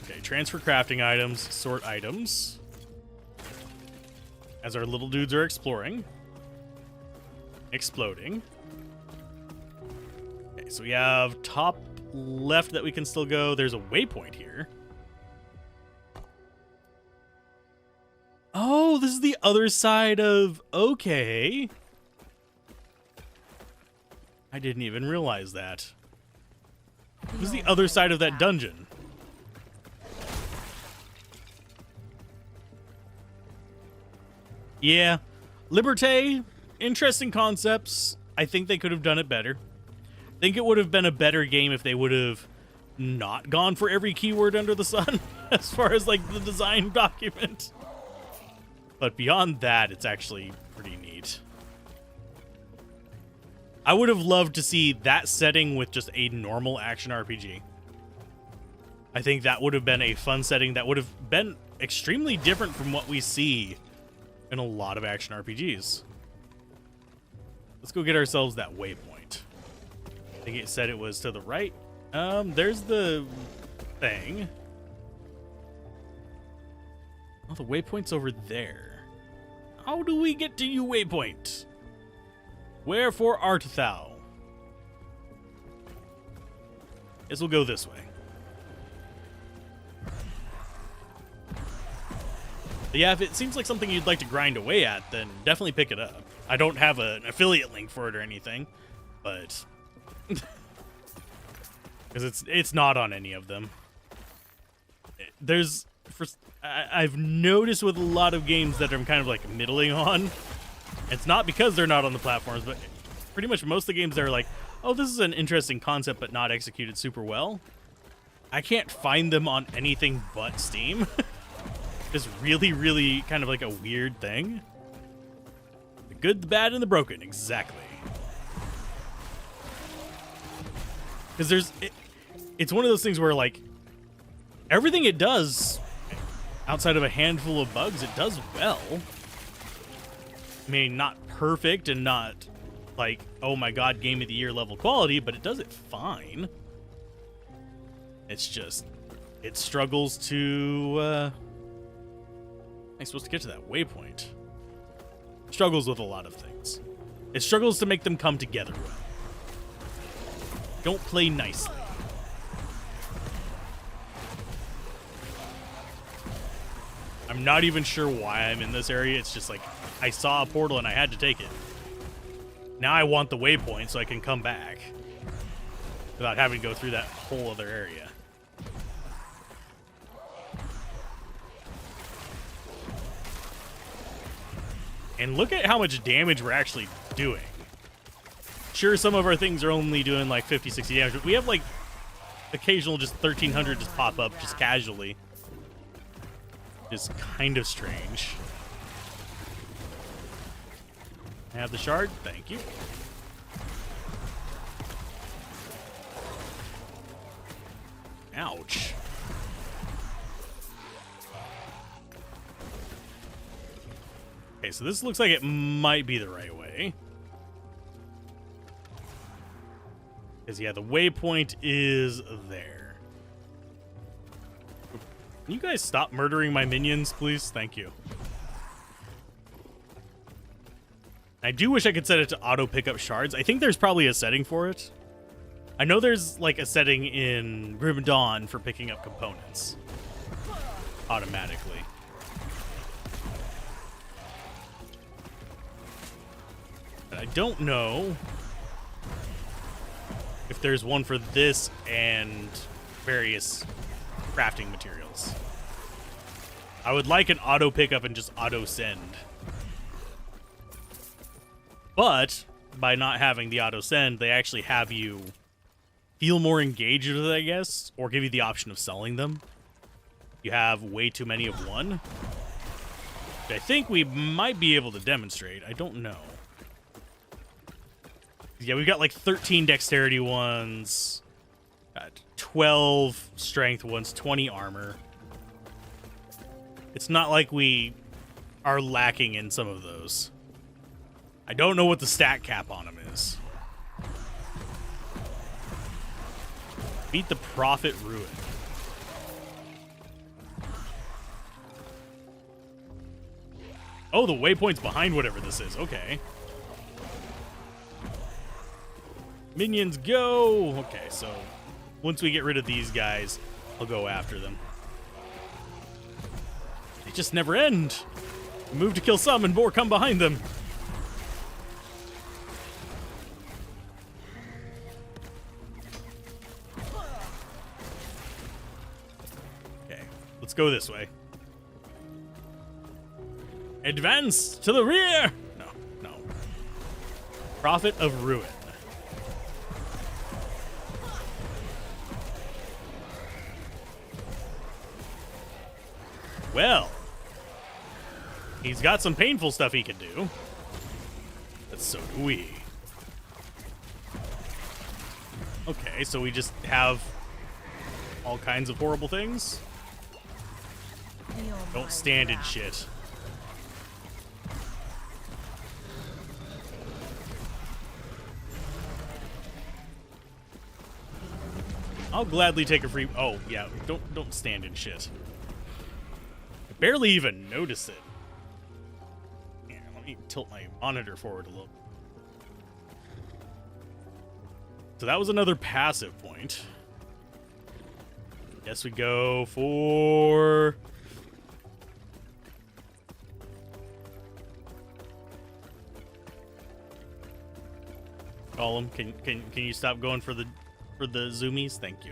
Okay, transfer crafting items, sort items. As our little dudes are exploring. Exploding. Okay, so we have top left that we can still go. There's a waypoint here. Oh, this is the other side of... Okay. I didn't even realize that. This is the other side of that dungeon. Yeah. Liberté, interesting concepts. I think they could have done it better. I think it would have been a better game if they would have not gone for every keyword under the sun as far as like the design document. But beyond that, it's actually pretty neat. I would have loved to see that setting with just a normal action RPG. I think that would have been a fun setting that would have been extremely different from what we see in a lot of action RPGs. Let's go get ourselves that waypoint. I think it said it was to the right. There's the thing. Oh, the waypoint's over there. How do we get to you, waypoint? Wherefore art thou? Guess we'll go this way. But yeah, if it seems like something you'd like to grind away at, then definitely pick it up. I don't have an affiliate link for it or anything, but because it's not on any of them. I've noticed with a lot of games that I'm kind of like middling on. It's not because they're not on the platforms, but pretty much most of the games that are like, oh, this is an interesting concept but not executed super well. I can't find them on anything but Steam. It's really, really kind of like a weird thing. The good, the bad, and the broken. Exactly. Because it's one of those things where like everything it does outside of a handful of bugs, it does well. I mean, not perfect and not like, oh my god, game of the year level quality, but it does it fine. It's just, it struggles to, I'm supposed to get to that waypoint. It struggles with a lot of things. It struggles to make them come together well. Don't play nicely. I'm not even sure why I'm in this area. It's just like, I saw a portal and I had to take it. Now I want the waypoint so I can come back without having to go through that whole other area. And look at how much damage we're actually doing. Sure, some of our things are only doing like 50, 60 damage, but we have like occasional just 1,300 just pop up just casually. It's kind of strange. I have the shard. Thank you. Ouch. Okay, so this looks like it might be the right way. Because, yeah, the waypoint is there. Can you guys stop murdering my minions, please? Thank you. I do wish I could set it to auto pick up shards. I think there's probably a setting for it. I know there's like a setting in Grim Dawn for picking up components automatically. But I don't know if there's one for this and various crafting materials. I would like an auto pickup and just auto send. But by not having the auto send, they actually have you feel more engaged with it, I guess, or give you the option of selling them. You have way too many of one. Which I think we might be able to demonstrate. I don't know. Yeah, we've got like 13 dexterity ones, 12 strength ones, 20 armor. It's not like we are lacking in some of those. I don't know what the stat cap on them is. Beat the Prophet Ruin. Oh, the waypoint's behind whatever this is. Okay. Minions go! Okay, so once we get rid of these guys, I'll go after them. They just never end. Move to kill some and more come behind them. Okay, let's go this way. Advance to the rear! No, no. Prophet of Ruin. Well, he's got some painful stuff he can do. But so do we. Okay, so we just have all kinds of horrible things. Don't stand in shit. I'll gladly take a free. Oh yeah, don't stand in shit. I barely even notice it. Yeah, let me tilt my monitor forward a little. So that was another passive point. Guess we go for. Gollum, can you stop going for the zoomies? Thank you.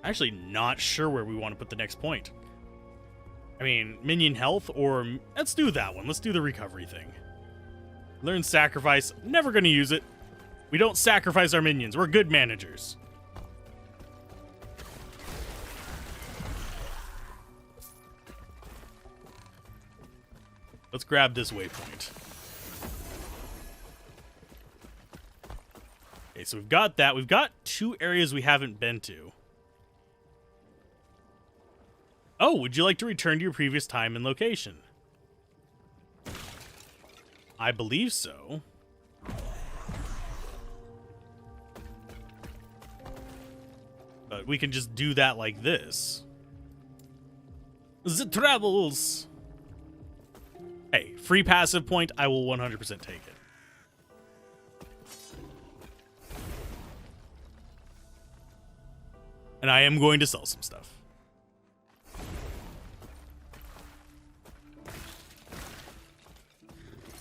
Actually, not sure where we want to put the next point. I mean, minion health, or let's do that one. Let's do the recovery thing. Learn sacrifice. Never going to use it. We don't sacrifice our minions. We're good managers. Let's grab this waypoint. Okay, so we've got that. We've got 2 areas we haven't been to. Oh, would you like to return to your previous time and location? I believe so. But we can just do that like this. The travels. Hey, free passive point. I will 100% take it. And I am going to sell some stuff.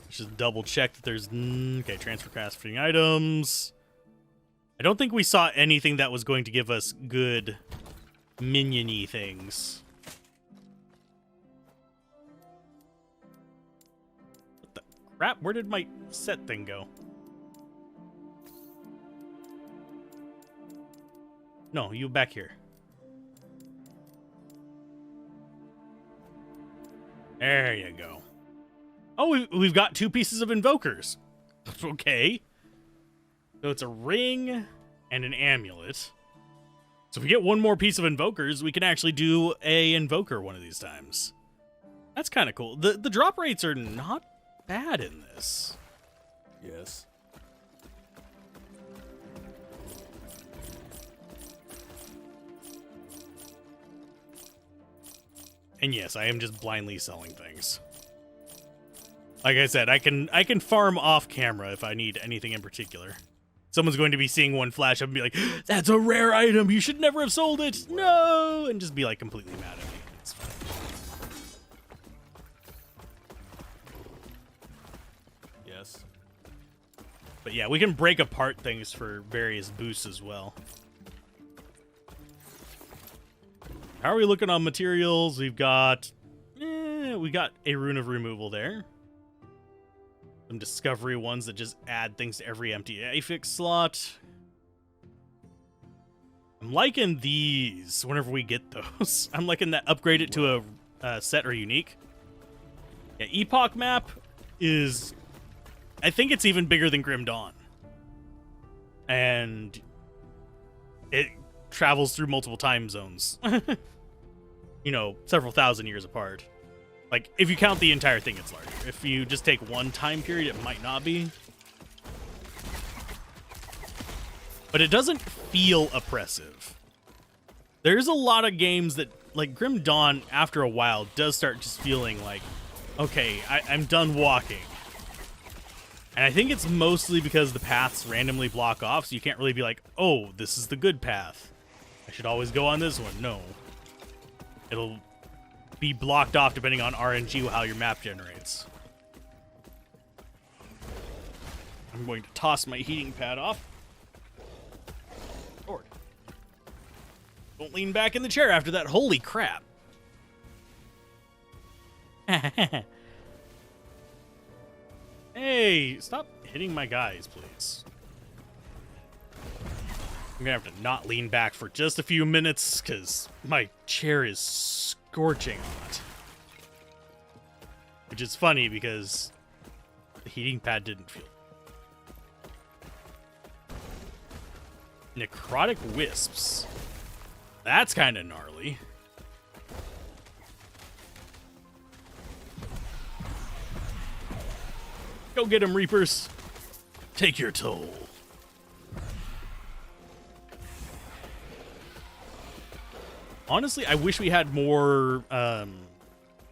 Let's just double check that there's... Okay, transfer crafting items. I don't think we saw anything that was going to give us good minion-y things. What the crap? Where did my set thing go? No, you back here. There you go. Oh, we've got 2 pieces of invokers. Okay. So it's a ring and an amulet. So if we get 1 more piece of invokers, we can actually do a invoker one of these times. That's kind of cool. The drop rates are not bad in this. Yes. And yes, I am just blindly selling things. Like I said, I can farm off camera if I need anything in particular. Someone's going to be seeing one flash up and be like, "That's a rare item. You should never have sold it. No!" And just be like completely mad at me. It's fine. Yes. But yeah, we can break apart things for various boosts as well. How are we looking on materials? We got a rune of removal there. Some discovery ones that just add things to every empty affix slot. I'm liking these whenever we get those. I'm liking that upgrade it to a set or unique. Yeah, Epoch map is... I think it's even bigger than Grim Dawn. And it travels through multiple time zones. You know, several thousand years apart. Like, if you count the entire thing, it's larger. If you just take one time period, it might not be. But it doesn't feel oppressive. There's a lot of games that, like Grim Dawn, after a while, does start just feeling like, okay, I'm done walking. And I think it's mostly because the paths randomly block off, so you can't really be like, oh, this is the good path. I should always go on this one. No. It'll be blocked off depending on RNG how your map generates. I'm going to toss my heating pad off. Lord. Don't lean back in the chair after that. Holy crap. Hey, stop hitting my guys, please. I'm gonna have to not lean back for just a few minutes because my chair is scorching hot. Which is funny because the heating pad didn't feel. Necrotic wisps. That's kind of gnarly. Go get him, Reapers. Take your toll. Honestly, I wish we had more of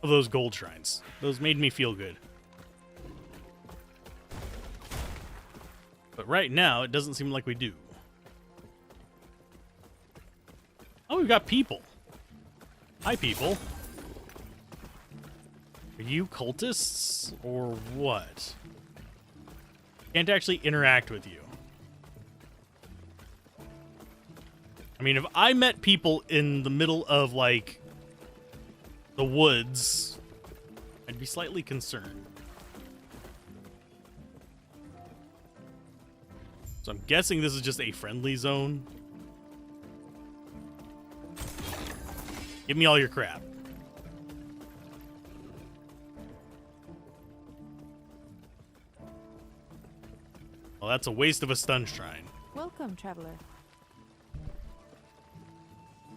those gold shrines. Those made me feel good. But right now, it doesn't seem like we do. Oh, we've got people. Hi, people. Are you cultists or what? Can't actually interact with you. I mean, if I met people in the middle of, like, the woods, I'd be slightly concerned. So I'm guessing this is just a friendly zone. Give me all your crap. Well, that's a waste of a stun shrine. Welcome, traveler.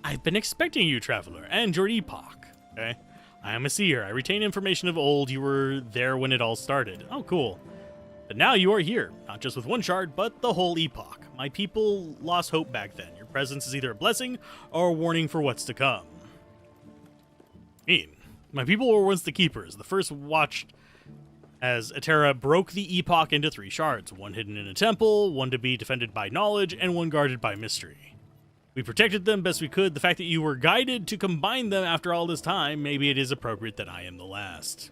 I've been expecting you, traveler, and your epoch. Okay? I am a seer. I retain information of old. You were there when it all started. Oh, cool. But now you are here, not just with one shard, but the whole epoch. My people lost hope back then. Your presence is either a blessing or a warning for what's to come. My people were once the keepers. The first watched as Atera broke the epoch into 3 shards, one hidden in a temple, one to be defended by knowledge, and one guarded by mystery. We protected them best we could. The fact that you were guided to combine them after all this time, maybe it is appropriate that I am the last.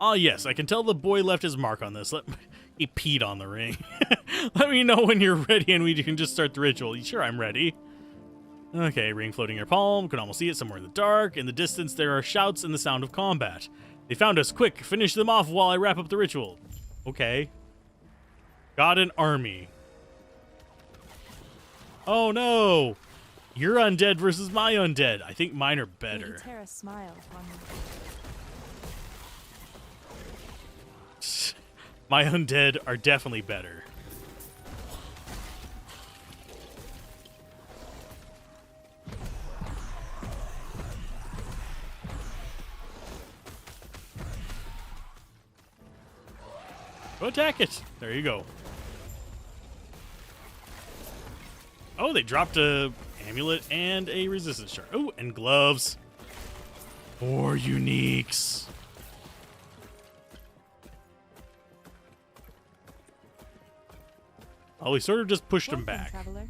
Ah, yes, I can tell the boy left his mark on this. He peed on the ring. Let me know when you're ready and we can just start the ritual. Sure, I'm ready. Okay, ring floating in your palm. Can almost see it somewhere in the dark. In the distance, there are shouts and the sound of combat. They found us. Quick, finish them off while I wrap up the ritual. Okay. Got an army. Oh no! Your undead versus my undead. I think mine are better. Atera smiled upon me. My undead are definitely better. Go attack it. There you go. Oh, they dropped a amulet and a resistance shard. Oh, and gloves. 4 uniques. Oh, we sort of just pushed him back. Traveler.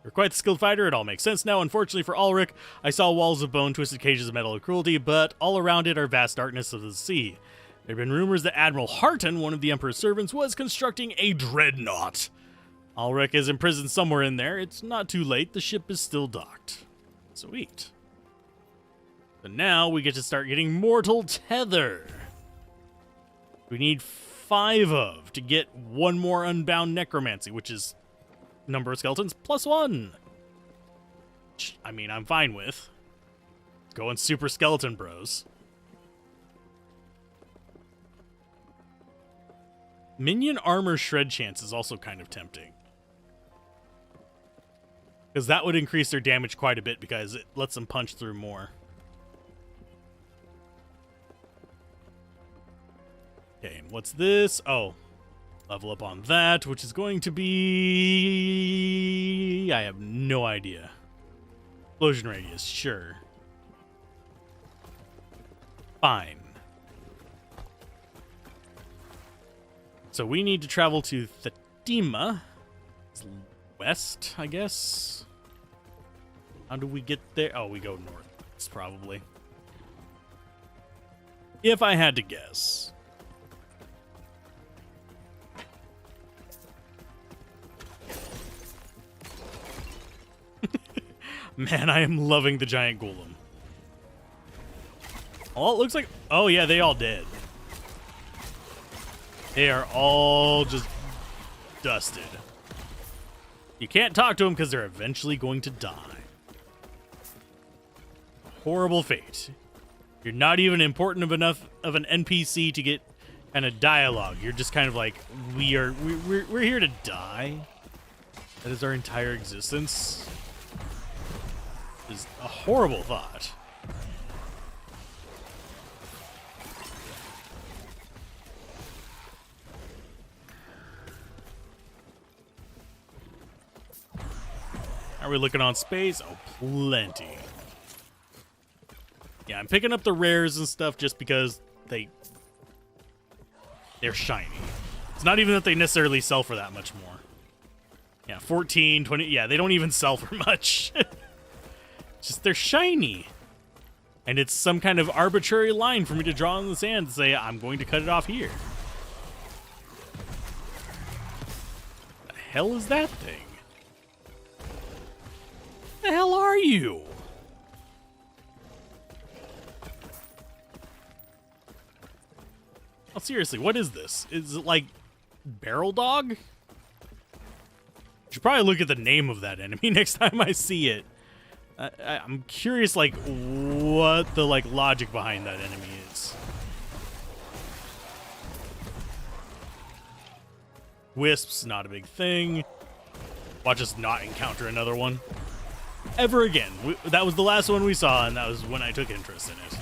You're quite the skilled fighter. It all makes sense now. Unfortunately for Ulrich, I saw walls of bone, twisted cages of metal, and cruelty, but all around it are vast darkness of the sea. There have been rumors that Admiral Harton, one of the Emperor's servants, was constructing a dreadnought. Ulrich is imprisoned somewhere in there. It's not too late. The ship is still docked. Sweet. But now we get to start getting Mortal Tether. We need 5 of to get 1 more Unbound Necromancy, which is number of skeletons plus 1. Which, I mean, I'm fine with. Going super skeleton bros. Minion armor shred chance is also kind of tempting. Because that would increase their damage quite a bit because it lets them punch through more. Okay, and what's this? Oh, level up on that, which is going to be... I have no idea. Explosion radius, sure. Fine. So we need to travel to Fatima. It's west, I guess. How do we get there? Oh, we go north, probably. If I had to guess. Man, I am loving the giant golem. Oh, it looks like... Oh, yeah, they all dead. They are all just dusted. You can't talk to them because they're eventually going to die. Horrible fate. You're not even important enough of an NPC to get kind of dialogue. You're just kind of like, we're here to die. That is our entire existence. Is a horrible thought. Are we looking on space? Oh, plenty. Yeah, I'm picking up the rares and stuff just because they're shiny. It's not even that they necessarily sell for that much more. Yeah, 14, 20, yeah, they don't even sell for much. Just they're shiny. And it's some kind of arbitrary line for me to draw in the sand and say, I'm going to cut it off here. The hell is that thing? The hell are you? Oh, seriously, what is this? Is it like Barrel Dog? Should probably look at the name of that enemy next time I see it. I'm curious, like, what the logic behind that enemy is. Wisps, not a big thing. Watch us not encounter another one ever again. That was the last one we saw, and that was when I took interest in it.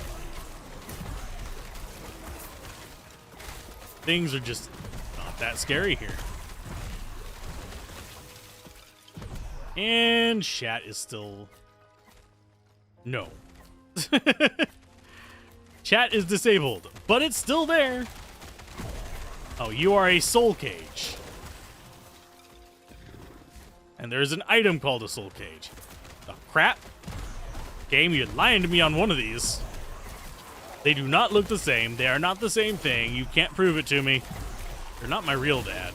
Things are just not that scary here. And chat is still... No. Chat is disabled, but it's still there. Oh, you are a soul cage. And there's an item called a soul cage. Oh, crap. Game, you're lying to me on one of these. They do not look the same. They are not the same thing. You can't prove it to me. You're not my real dad.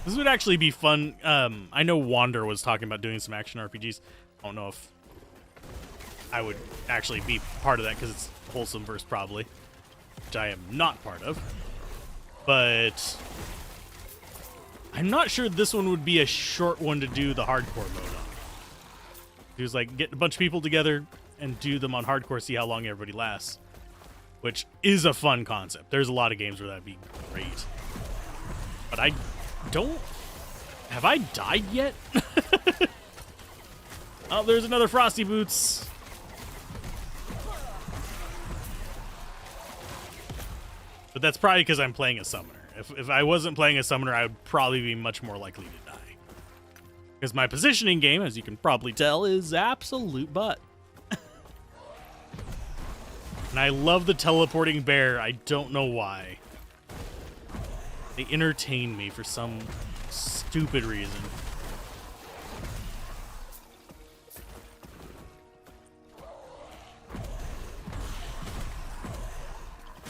This would actually be fun. I know Wander was talking about doing some action RPGs. I don't know if I would actually be part of that because it's wholesome verse probably, which I am not part of. But I'm not sure this one would be a short one to do the hardcore mode on. It was like get a bunch of people together and do them on hardcore, see how long everybody lasts, which is a fun concept. There's a lot of games where that'd be great. But I don't... Have I died yet? Oh, there's another Frosty Boots. But that's probably because I'm playing a summoner. If I wasn't playing a summoner, I would probably be much more likely to die. Because my positioning game, as you can probably tell, is absolute butt. And I love the teleporting bear. I don't know why. They entertain me for some stupid reason.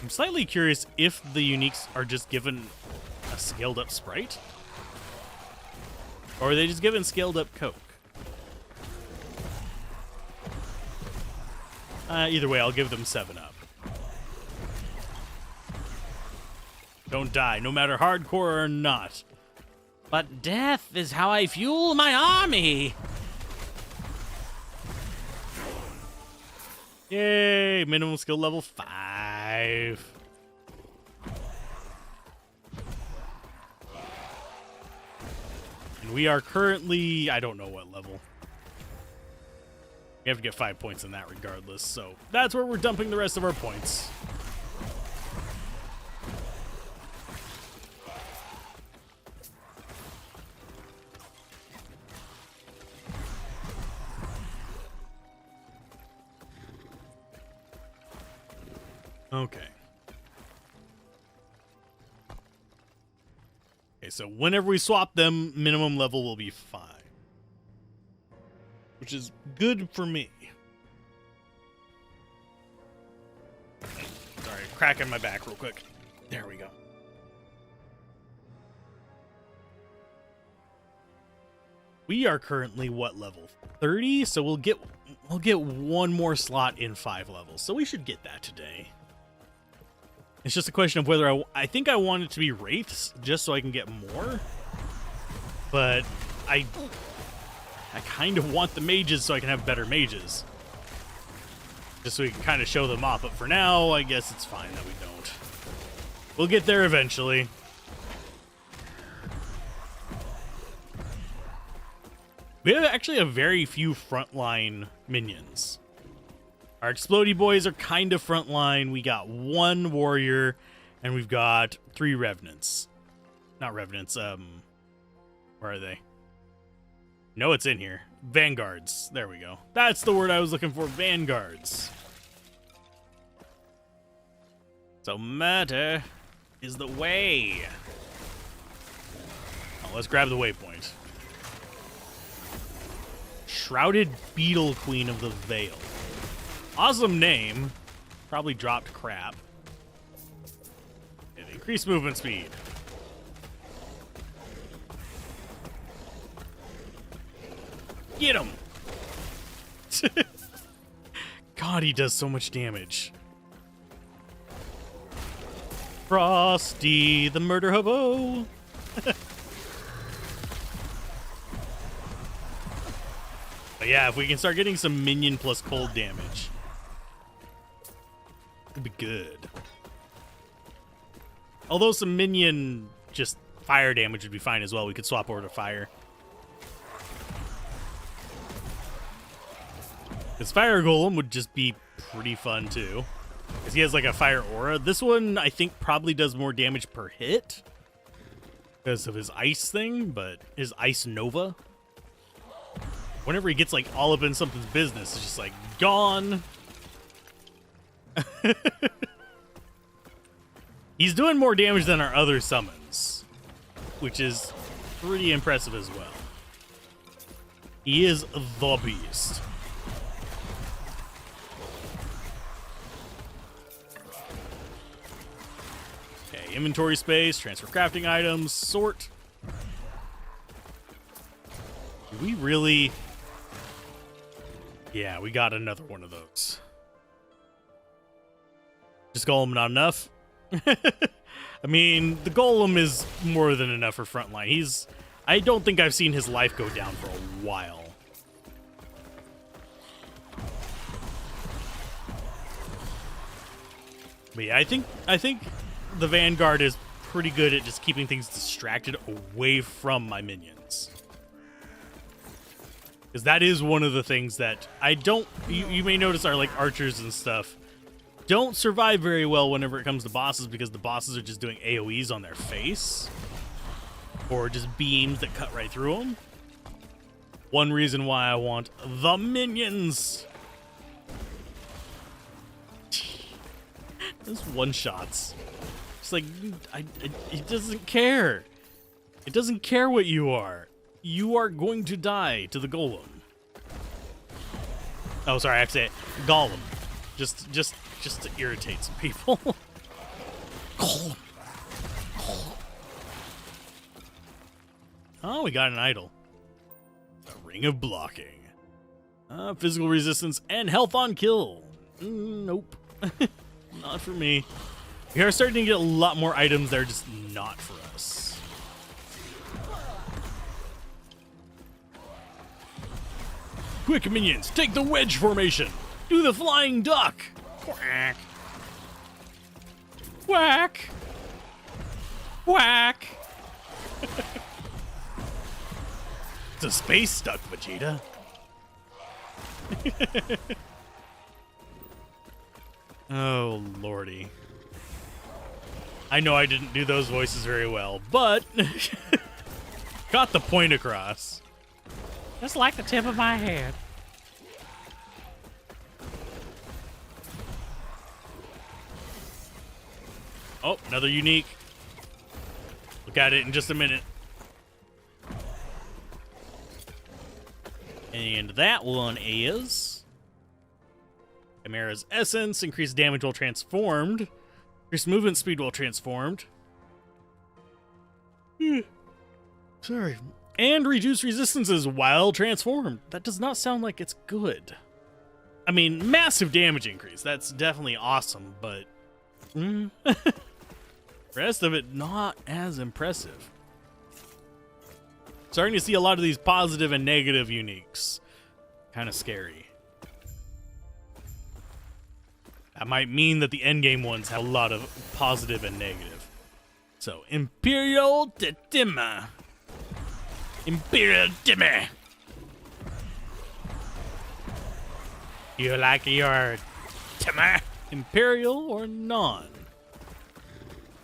I'm slightly curious if the uniques are just given a scaled up sprite, or are they just given scaled up Coke? Either way, I'll give them 7-Up. Don't die, no matter hardcore or not. But death is how I fuel my army. Yay, minimum skill level 5. And we are currently, I don't know what level. We have to get 5 points in that regardless, so that's where we're dumping the rest of our points. Okay. Okay, so whenever we swap them, minimum level will be 5. Which is good for me. Sorry, cracking my back real quick. There we go. We are currently what level? 30, so we'll get one more slot in 5 levels. So we should get that today. It's just a question of whether I think I want it to be wraiths just so I can get more. But I kind of want the mages so I can have better mages. Just so we can kind of show them off. But for now, I guess it's fine that we don't. We'll get there eventually. We have actually a very few frontline minions. Our explodey boys are kind of frontline. We got 1 warrior, and we've got 3 revenants. Not revenants, where are they? No, it's in here. Vanguards. There we go. That's the word I was looking for, vanguards. So murder is the way. Oh, let's grab the waypoint. Shrouded Beetle Queen of the Veil. Awesome name. Probably dropped crap. And increased movement speed. Get him! God, he does so much damage. Frosty, the murder hobo. But yeah, if we can start getting some minion plus cold damage, it'd be good. Although some minion just fire damage would be fine as well. We could swap over to fire. His fire golem would just be pretty fun too, because he has like a fire aura. This one I think probably does more damage per hit because of his ice thing, but his ice nova, whenever he gets like all up in something's business, it's just like gone. He's doing more damage than our other summons, which is pretty impressive as well. He is the beast. Okay, inventory space, transfer crafting items, sort. Do we really... Yeah, we got another one of those. Just golem not enough? I mean, the golem is more than enough for frontline. I don't think I've seen his life go down for a while. But yeah, I think the Vanguard is pretty good at just keeping things distracted away from my minions. Because that is one of the things that I don't... You may notice our like archers and stuff don't survive very well whenever it comes to bosses, because the bosses are just doing AoEs on their face. Or just beams that cut right through them. One reason why I want the minions. Those one-shots. It's like, it doesn't care. It doesn't care what you are. You are going to die to the golem. Oh, sorry, I have to say it. Golem. Just to irritate some people. Golem. Oh, we got an idol. A ring of blocking. Physical resistance and health on kill. Nope. Not for me. We are starting to get a lot more items that are just not for us. Quick, minions, take the wedge formation. Do the flying duck. Quack. Quack. Quack. It's a space duck, Vegeta. Oh, lordy. I know I didn't do those voices very well, but got the point across. Just like the tip of my head. Oh, another unique. look at it in just a minute. And that one is Chimera's Essence, increased damage while transformed, increased movement speed while transformed. Sorry. And reduce resistances while transformed. That does not sound like it's good. I mean, massive damage increase. That's definitely awesome, but rest of it not as impressive. Starting to see a lot of these positive and negative uniques. Kind of scary. That might mean that the endgame ones have a lot of positive and negative. So, Imperial Tetima. Imperial Timmy. You like your Timmy? Imperial or non?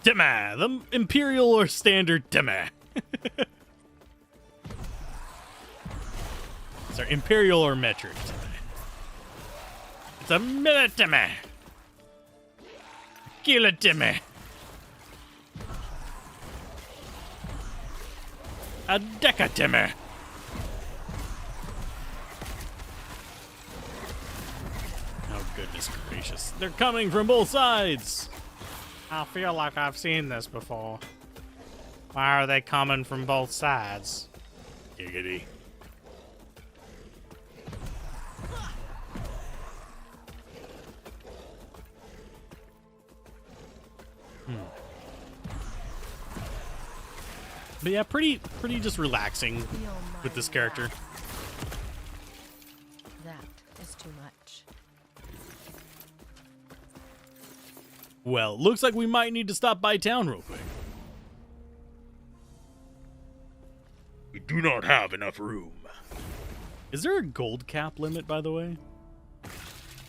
Timmy. The Imperial or standard Timmy. Sorry, Imperial or metric Timmy. It's a minute Timmy. Kilo Timmy. A deca Timmy. Oh, goodness gracious. They're coming from both sides. I feel like I've seen this before. Why are they coming from both sides? Giggity. But yeah, pretty just relaxing with this character. That is too much. Well, looks like we might need to stop by town real quick. We do not have enough room. Is there a gold cap limit, by the way?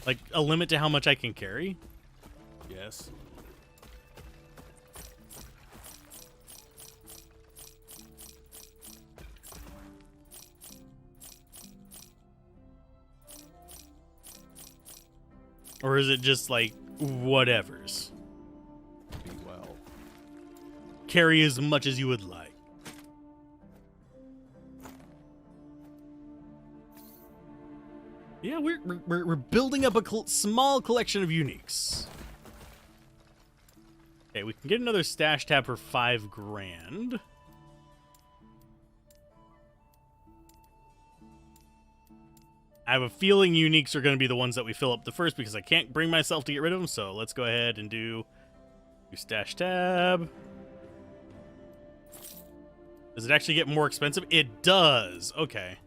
Like, a limit to how much I can carry? Yes. Or is it just like whatevers? Be well. Carry as much as you would like. Yeah, we're building up a small collection of uniques. Okay, we can get another stash tab for 5 grand. I have a feeling uniques are going to be the ones that we fill up the first because I can't bring myself to get rid of them. So let's go ahead and do stash tab. Does it actually get more expensive? It does. Okay.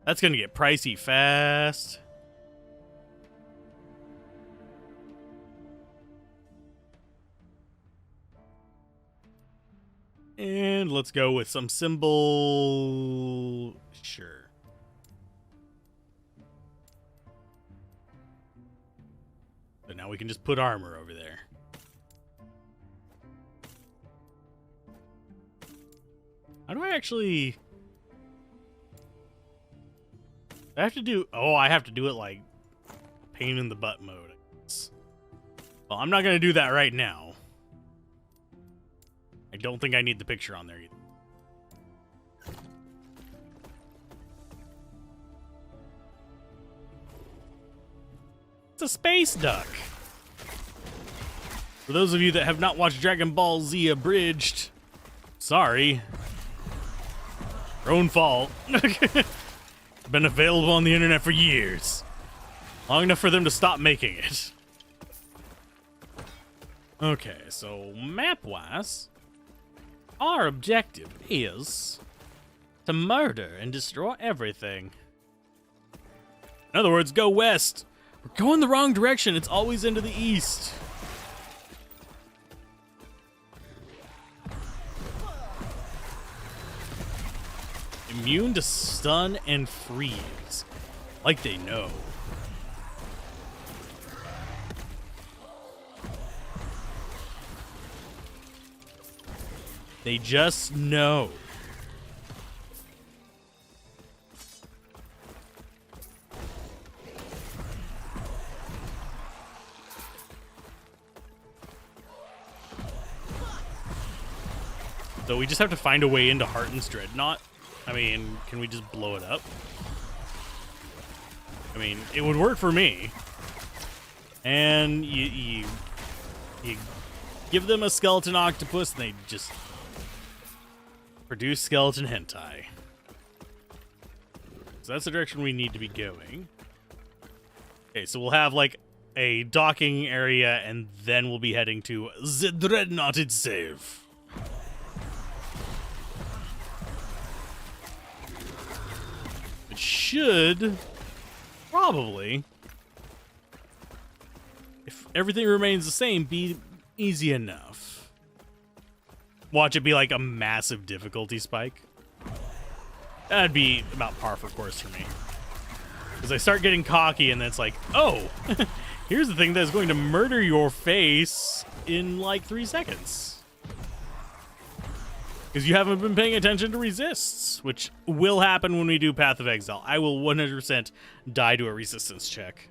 That's going to get pricey fast. And let's go with some symbol. Sure. So now we can just put armor over there. How do I actually... I have to do... Oh, I have to do it like pain in the butt mode. Well, I'm not going to do that right now. I don't think I need the picture on there either. It's a space duck. For those of you that have not watched Dragon Ball Z Abridged, sorry. Your own fault. Been available on the internet for years. Long enough for them to stop making it. Okay, so map-wise, our objective is to murder and destroy everything. In other words, go west. We're going the wrong direction. It's always into the east. Immune to stun and freeze. Like they know. They just know. So we just have to find a way into Harton's Dreadnought. I mean, can we just blow it up? I mean, it would work for me. And you give them a skeleton octopus, and they just produce skeleton hentai. So that's the direction we need to be going. Okay, so we'll have like a docking area, and then we'll be heading to the Dreadnought itself. It should probably, if everything remains the same, be easy enough. Watch it be like a massive difficulty spike. That'd be about par for course for me. Because I start getting cocky and then it's like, oh, here's the thing that's going to murder your face in like 3 seconds. Because you haven't been paying attention to resists, which will happen when we do Path of Exile. I will 100% die to a resistance check.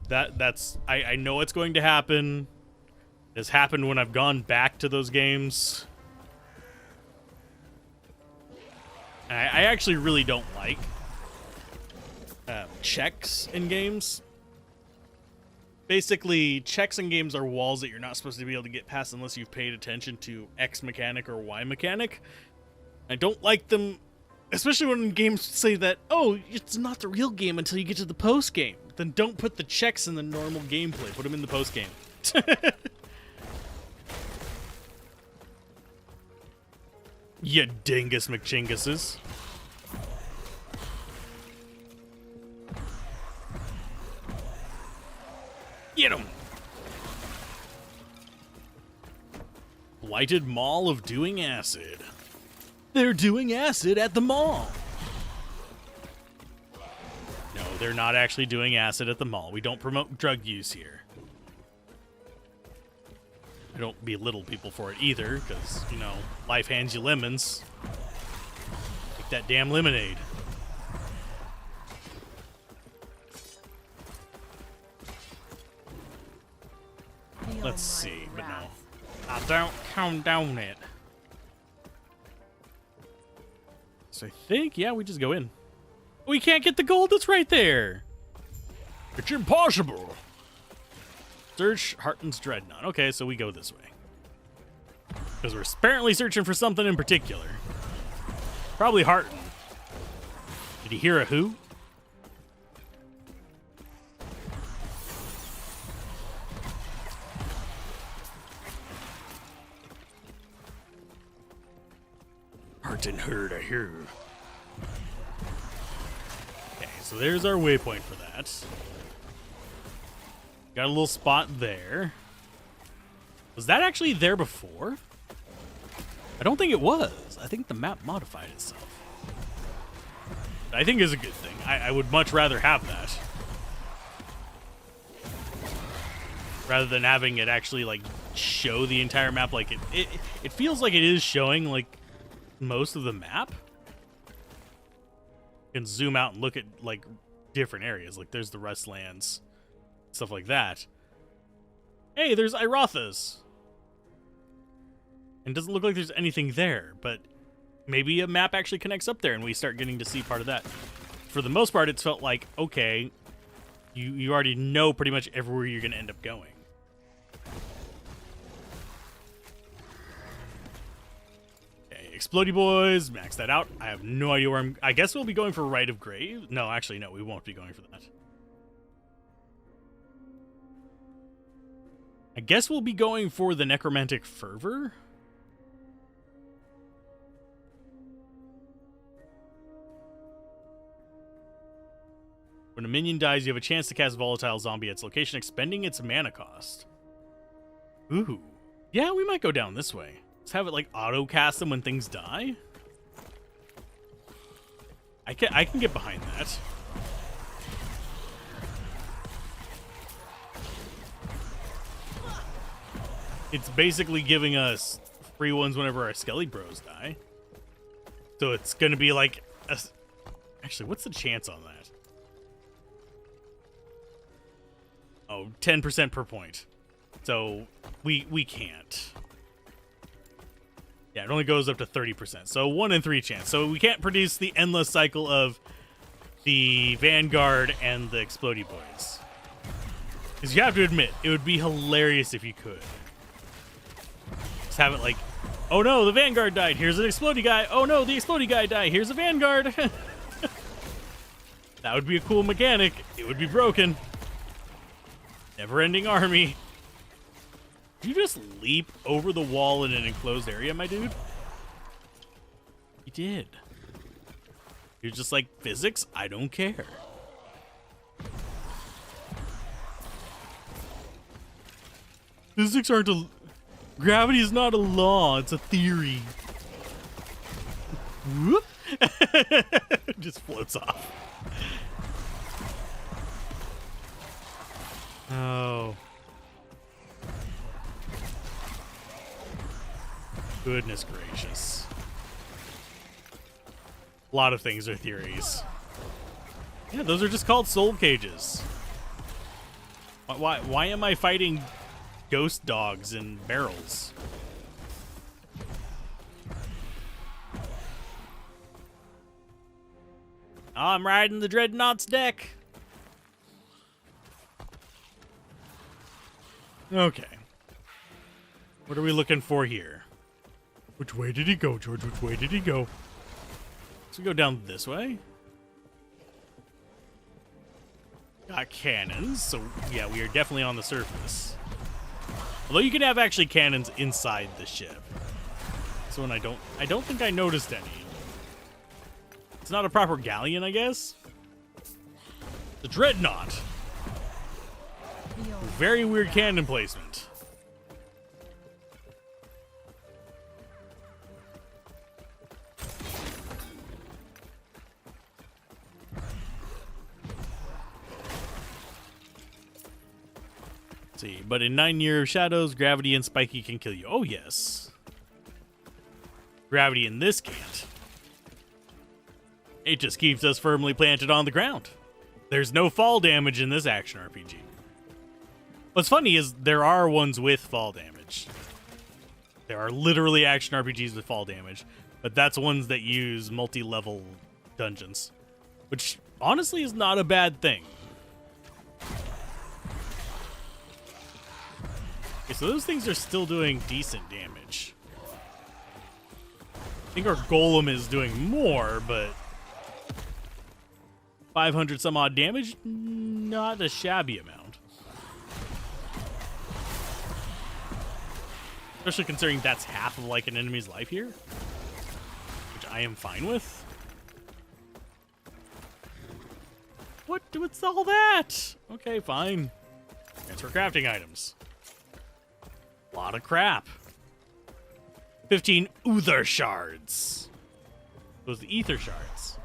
I know it's going to happen. It's happened when I've gone back to those games. I actually really don't like checks in games. Basically, checks in games are walls that you're not supposed to be able to get past unless you've paid attention to X mechanic or Y mechanic. I don't like them, especially when games say that, oh, it's not the real game until you get to the post game. Then don't put the checks in the normal gameplay. Put them in the post game. You dingus McChinguses. Get him! Blighted Mall of Doing Acid. They're doing acid at the mall. No, they're not actually doing acid at the mall. We don't promote drug use here. I don't belittle people for it either, because, you know, life hands you lemons. Take that damn lemonade. Let's see, but no. I don't count down it. So I think, yeah, we just go in. We can't get the gold that's right there. It's impossible. Search Harton's Dreadnought. Okay, so we go this way. Because we're apparently searching for something in particular. Probably Harton. Did he hear a who? Harton heard a who. Okay, so there's our waypoint for that. Got a little spot there. Was that actually there before? I don't think it was. I think the map modified itself. I think is a good thing. I would much rather have that. Rather than having it actually, like, show the entire map. Like, it feels like it is showing, like, most of the map. You can zoom out and look at, like, different areas. Like, there's the Rustlands. Stuff like that. Hey, there's Irothas. And it doesn't look like there's anything there, but maybe a map actually connects up there and we start getting to see part of that. For the most part, it's felt like, okay, you already know pretty much everywhere you're going to end up going. Okay, Explodey Boys, max that out. I have no idea where I guess we'll be going for Rite of Grave. No, actually, no, we won't be going for that. I guess we'll be going for the Necromantic Fervor. When a minion dies, you have a chance to cast Volatile Zombie at its location, expending its mana cost. Ooh. Yeah, we might go down this way. Let's have it, like, auto-cast them when things die. I can get behind that. It's basically giving us free ones whenever our Skelly Bros die. So it's going to be like... Actually, what's the chance on that? Oh, 10% per point. So we can't. Yeah, it only goes up to 30%. So 1 in 3 chance. So we can't produce the endless cycle of the Vanguard and the Explodey Boys. Because you have to admit, it would be hilarious if you could. Just have it like, oh no, the Vanguard died. Here's an Explodey guy. Oh no, the Explodey guy died. Here's a Vanguard. That would be a cool mechanic. It would be broken. Never-ending army. Did you just leap over the wall in an enclosed area, my dude? You did. You're just like, physics? I don't care. Physics aren't a... Gravity is not a law, it's a theory. Whoop. Just floats off. Oh. Goodness gracious. A lot of things are theories. Yeah, those are just called soul cages. Why am I fighting ghost dogs in barrels? I'm riding the Dreadnought's deck. Okay. What are we looking for here? Which way did he go, George? Which way did he go? Let's go down this way. Got cannons, so yeah, we are definitely on the surface. Although you can have actually cannons inside the ship. So when I don't think I noticed any. It's not a proper galleon, I guess. The Dreadnought. Very weird cannon placement. Let's see, but in 9 Year Shadows, Gravity and Spiky can kill you. Oh, yes. Gravity in this can't. It just keeps us firmly planted on the ground. There's no fall damage in this action RPG. What's funny is there are ones with fall damage. There are literally action RPGs with fall damage, but that's ones that use multi-level dungeons, which honestly is not a bad thing. Okay, so those things are still doing decent damage. I think our golem is doing more, but 500 some odd damage, not a shabby amount. Especially considering that's half of like an enemy's life here, which I am fine with. What's all that? Okay, fine. Transfer crafting items. A lot of crap. 15 Uther shards. Those are the ether shards.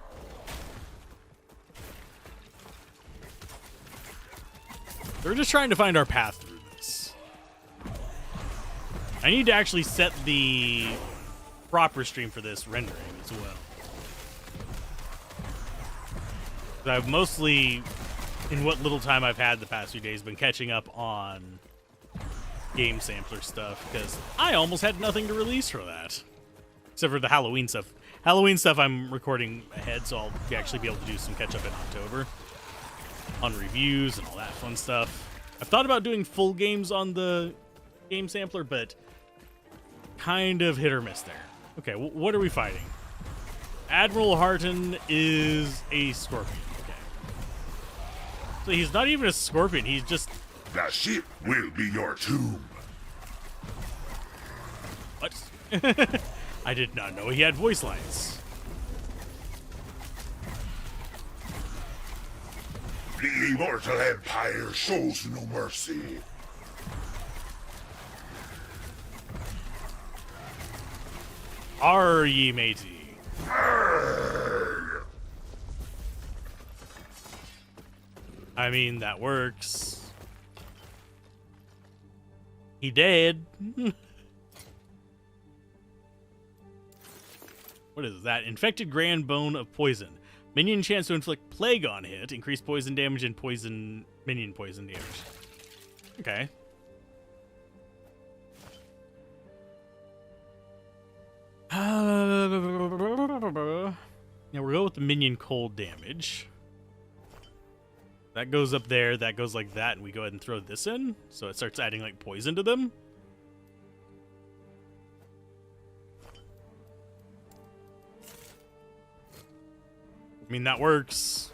We're just trying to find our path through this. I need to actually set the proper stream for this rendering as well. I've mostly, in what little time I've had the past few days, been catching up on game sampler stuff, because I almost had nothing to release for that. Except for the Halloween stuff. Halloween stuff I'm recording ahead, so I'll actually be able to do some catch-up in October. On reviews and all that fun stuff. I've thought about doing full games on the game sampler, but kind of hit or miss there. Okay, what are we fighting? Admiral Harton is a scorpion. Okay. So he's not even a scorpion, he's just... The ship will be your tomb. What? I did not know he had voice lines. The immortal empire shows no mercy. Are ye, matey? Arrgh. I mean, that works. He dead. What is that? Infected Grand Bone of Poison. Minion chance to inflict plague on hit. Increase poison damage and minion poison damage. Okay. Yeah, we'll go with the minion cold damage. That goes up there, that goes like that, and we go ahead and throw this in, so it starts adding like poison to them. I mean, that works.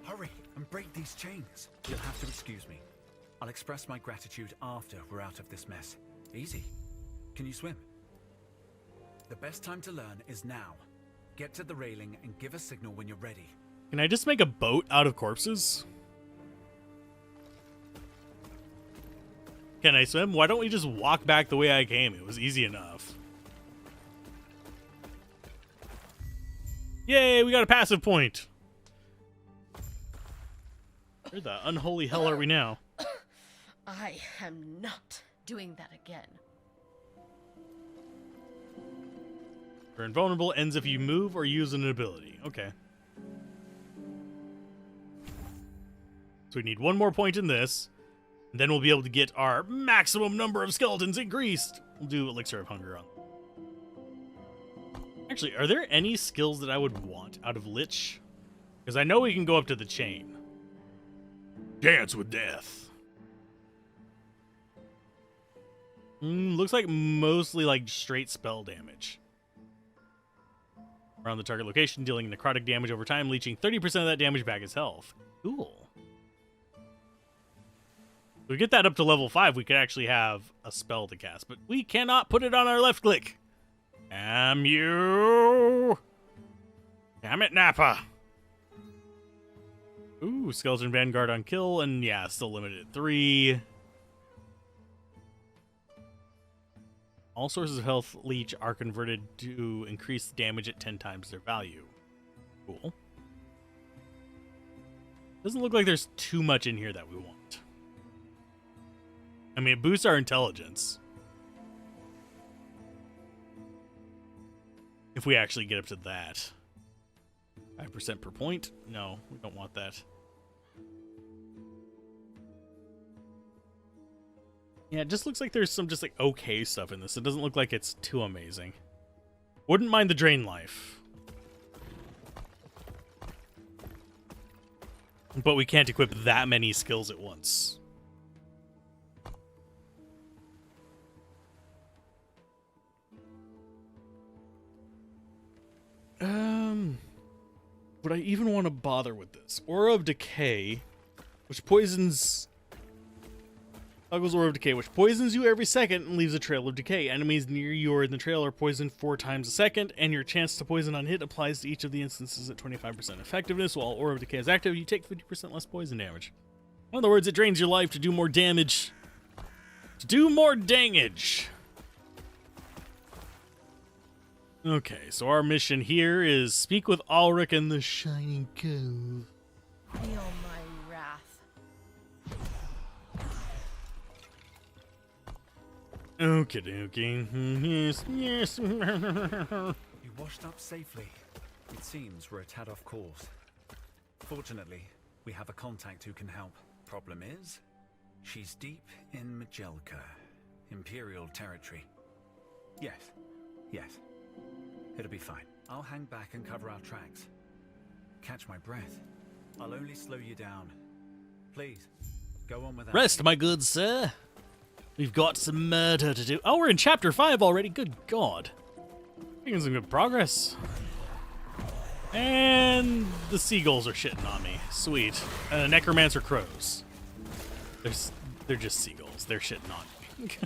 Hurry and break these chains. You'll have to excuse me. I'll express my gratitude after we're out of this mess. Easy. Can you swim? The best time to learn is now. Get to the railing and give a signal when you're ready. Can I just make a boat out of corpses? Can I swim? Why don't we just walk back the way I came? It was easy enough. Yay, we got a passive point. Where the unholy hell are we now? I am not doing that again. You're invulnerable, ends if you move or use an ability. Okay. So we need one more point in this, and then we'll be able to get our maximum number of skeletons increased. We'll do Elixir of Hunger on. Actually, are there any skills that I would want out of Lich? Because I know we can go up to the chain. Dance with death. Looks like mostly like straight spell damage. Around the target location, dealing necrotic damage over time, leeching 30% of that damage back as health. Cool. If we get that up to level 5, we could actually have a spell to cast, but we cannot put it on our left click. Damn you! Damn it, Nappa! Ooh, Skeleton Vanguard on kill, and yeah, still limited at 3. All sources of health leech are converted to increase damage at 10 times their value. Cool. Doesn't look like there's too much in here that we want. I mean, it boosts our intelligence. If we actually get up to that. 5% per point? No, we don't want that. Yeah, it just looks like there's some just like okay stuff in this. It doesn't look like it's too amazing. Wouldn't mind the drain life. But we can't equip that many skills at once. Would I even want to bother with this? Aura of Decay, which poisons... Toggles Aura of Decay, which poisons you every second and leaves a trail of decay. Enemies near you or in the trail are poisoned 4 times a second, and your chance to poison on hit applies to each of the instances at 25% effectiveness. While Aura of Decay is active, you take 50% less poison damage. In other words, it drains your life to do more damage. To do more damage! Okay, so our mission here is speak with Ulrich in the Shining Cove. Feel my wrath. Okie dokie. Yes, yes. You washed up safely. It seems we're a tad off course. Fortunately, we have a contact who can help. Problem is, she's deep in Majelka, Imperial territory. Yes. It'll be fine. I'll hang back and cover our tracks. Catch my breath. I'll only slow you down. Please, go on without Rest, me. my good sir. We've got some murder to do. Oh, we're in chapter 5 already. Good God. Making some good progress. And the seagulls are shitting on me. Sweet. Necromancer crows. They're just seagulls. They're shitting on me.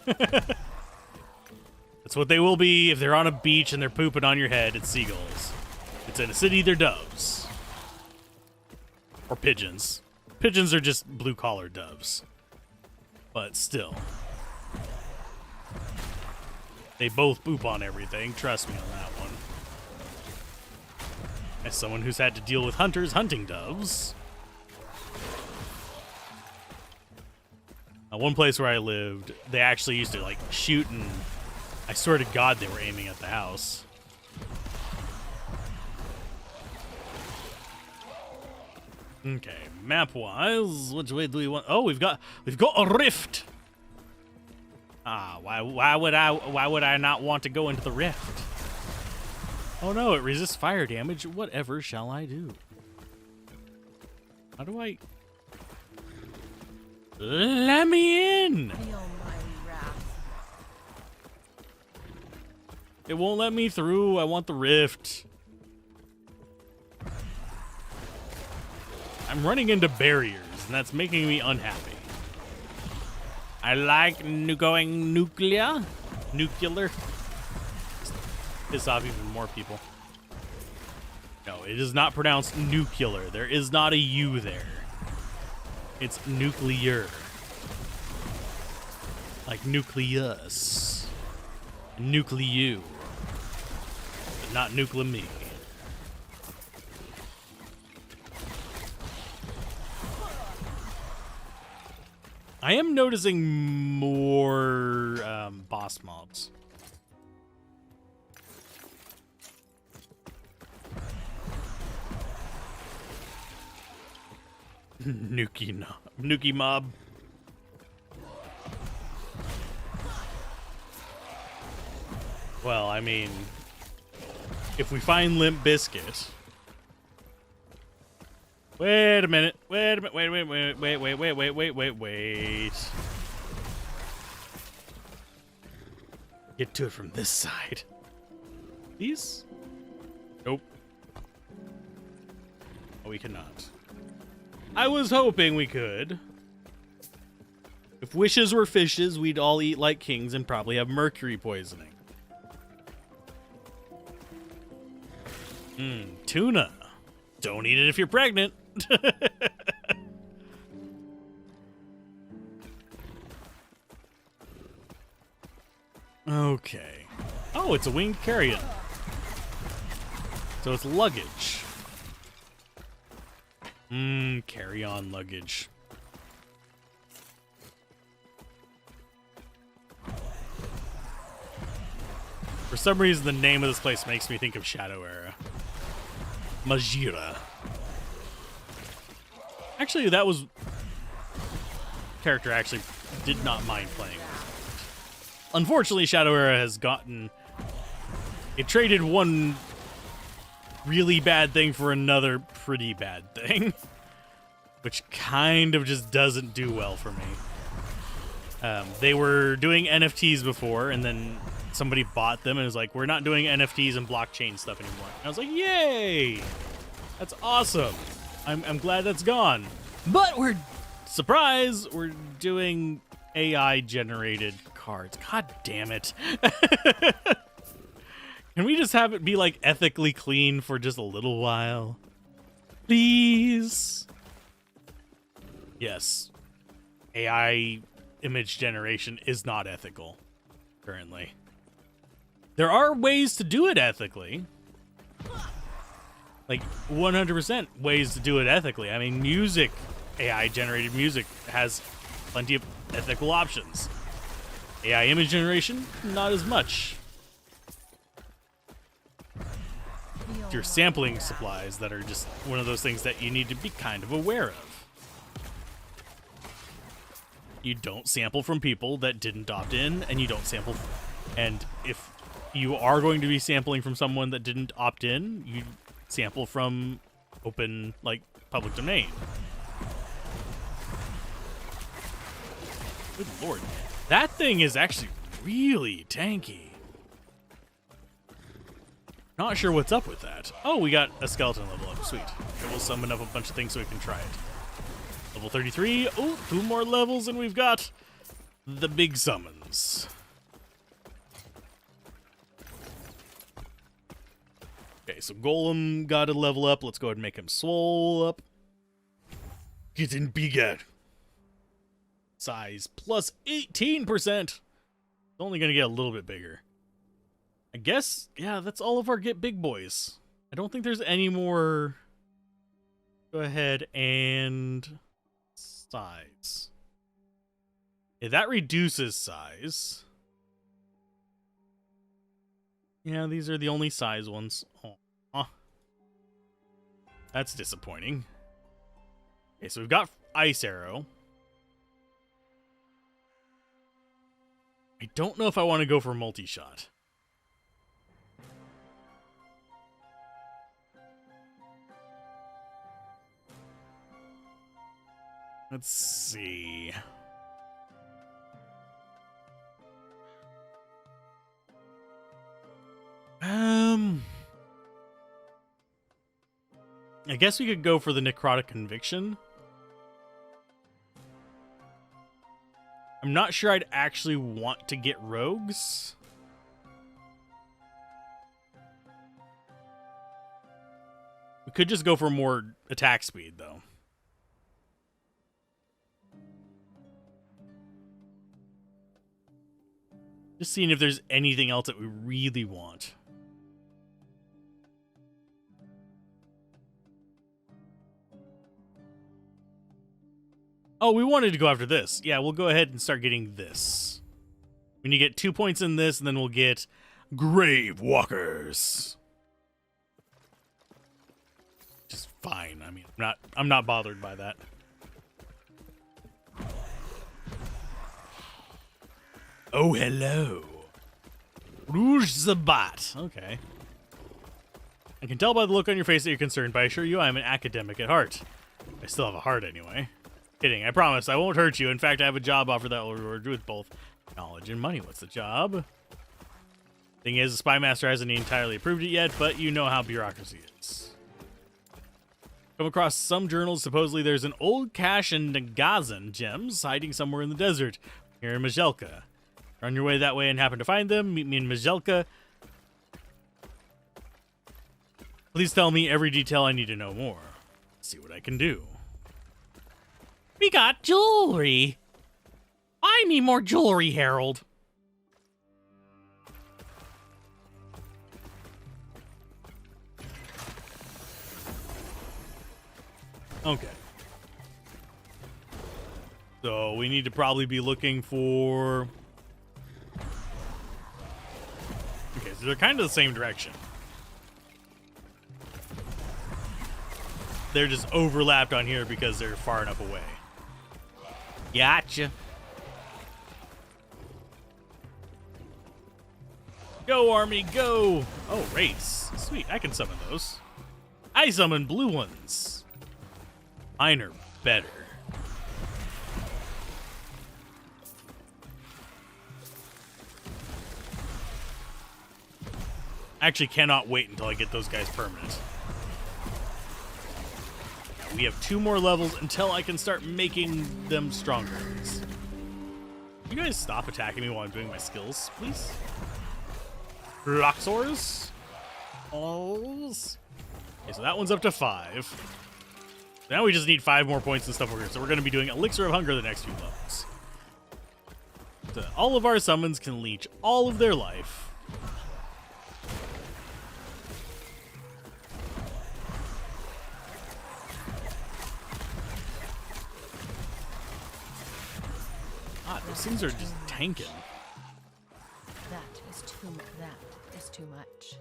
That's what they will be if they're on a beach and they're pooping on your head. It's seagulls. If it's in a city, they're doves. Or pigeons. Pigeons are just blue-collar doves. But still. They both poop on everything. Trust me on that one. As someone who's had to deal with hunters hunting doves. One place where I lived, they actually used to like shoot, and I swear to God they were aiming at the house. Okay, map-wise, which way do we want? Oh, we've got a rift. Ah, why would I not want to go into the rift? Oh no, it resists fire damage. Whatever shall I do? How do I... Let me in! The almighty wrath. It won't let me through. I want the rift. I'm running into barriers, and that's making me unhappy. I like going nuclear. Nuclear. Piss off even more people. No, it is not pronounced nuclear. There is not a U there. It's nuclear. Like nucleus. Nucleu. But not nuclear me. I am noticing more boss mobs. Nuki mob. Well, I mean, if we find Limp Bizkit. Wait a minute. Wait. Get to it from this side. These? Nope. Oh, we cannot. I was hoping we could. If wishes were fishes, we'd all eat like kings and probably have mercury poisoning. Tuna. Don't eat it if you're pregnant. Okay. Oh, it's a winged carrion. So it's luggage. Carry-on luggage. For some reason, the name of this place makes me think of Shadow Era. Majira. Actually, that was... character actually did not mind playing with. Unfortunately, Shadow Era has gotten... it traded one really bad thing for another pretty bad thing. Which kind of just doesn't do well for me. They were doing NFTs before, and then somebody bought them and was like, we're not doing NFTs and blockchain stuff anymore. And I was like, yay! That's awesome. I'm glad that's gone. But we're... surprise! We're doing AI-generated cards. God damn it. Can we just have it be, like, ethically clean for just a little while? Please? Yes. AI image generation is not ethical, currently. There are ways to do it ethically. Like, 100% ways to do it ethically. I mean, music, AI-generated music, has plenty of ethical options. AI image generation, not as much. Your sampling supplies that are just one of those things that you need to be kind of aware of. You don't sample from people that didn't opt in, and you don't sample... and if you are going to be sampling from someone that didn't opt in, you sample from open, like, public domain. Good lord. That thing is actually really tanky. Not sure what's up with that. Oh, we got a skeleton level up. Sweet. Okay, we'll summon up a bunch of things so we can try it. Level 33. Oh, 2 more levels and we've got the big summons. Okay, so Golem got to level up. Let's go ahead and make him swole up. Getting bigger. Size plus 18%. It's only going to get a little bit bigger. I guess, yeah, that's all of our get big boys. I don't think there's any more. Go ahead and size. Yeah, that reduces size. Yeah, these are the only size ones. Oh, that's disappointing. Okay, so we've got Ice Arrow. I don't know if I want to go for multi-shot. Let's see. I guess we could go for the necrotic conviction. I'm not sure I'd actually want to get rogues. We could just go for more attack speed, though. Just seeing if there's anything else that we really want. Oh, we wanted to go after this. Yeah, we'll go ahead and start getting this. When you get 2 points in this, and then we'll get Grave Walkers. Just fine. I mean, I'm not bothered by that. Oh, hello. Rouge the Bot. Okay. I can tell by the look on your face that you're concerned, but I assure you I'm an academic at heart. I still have a heart anyway. Kidding, I promise. I won't hurt you. In fact, I have a job offer that will reward you with both knowledge and money. What's the job? Thing is, the Spy Master hasn't entirely approved it yet, but you know how bureaucracy is. Come across some journals. Supposedly there's an old cache in Nagazan gems hiding somewhere in the desert, here in Majelka. You're on your way that way and happen to find them. Meet me in Majelka. Please tell me every detail I need to know more. See what I can do. We got jewelry. Buy me more jewelry, Harold. Okay. So we need to probably be looking for... Okay, so they're kind of the same direction. They're just overlapped on here because they're far enough away. Gotcha. Go, army, go! Oh, race. Sweet, I can summon those. I summon blue ones. Mine are better. Actually cannot wait until I get those guys permanent. We have 2 more levels until I can start making them stronger. You guys stop attacking me while I'm doing my skills, please? Roxors? Okay, so that one's up to 5. Now we just need 5 more points and stuff over here. So we're going to be doing Elixir of Hunger the next few levels. So all of our summons can leech all of their life. Those things are just tanking. That is too much.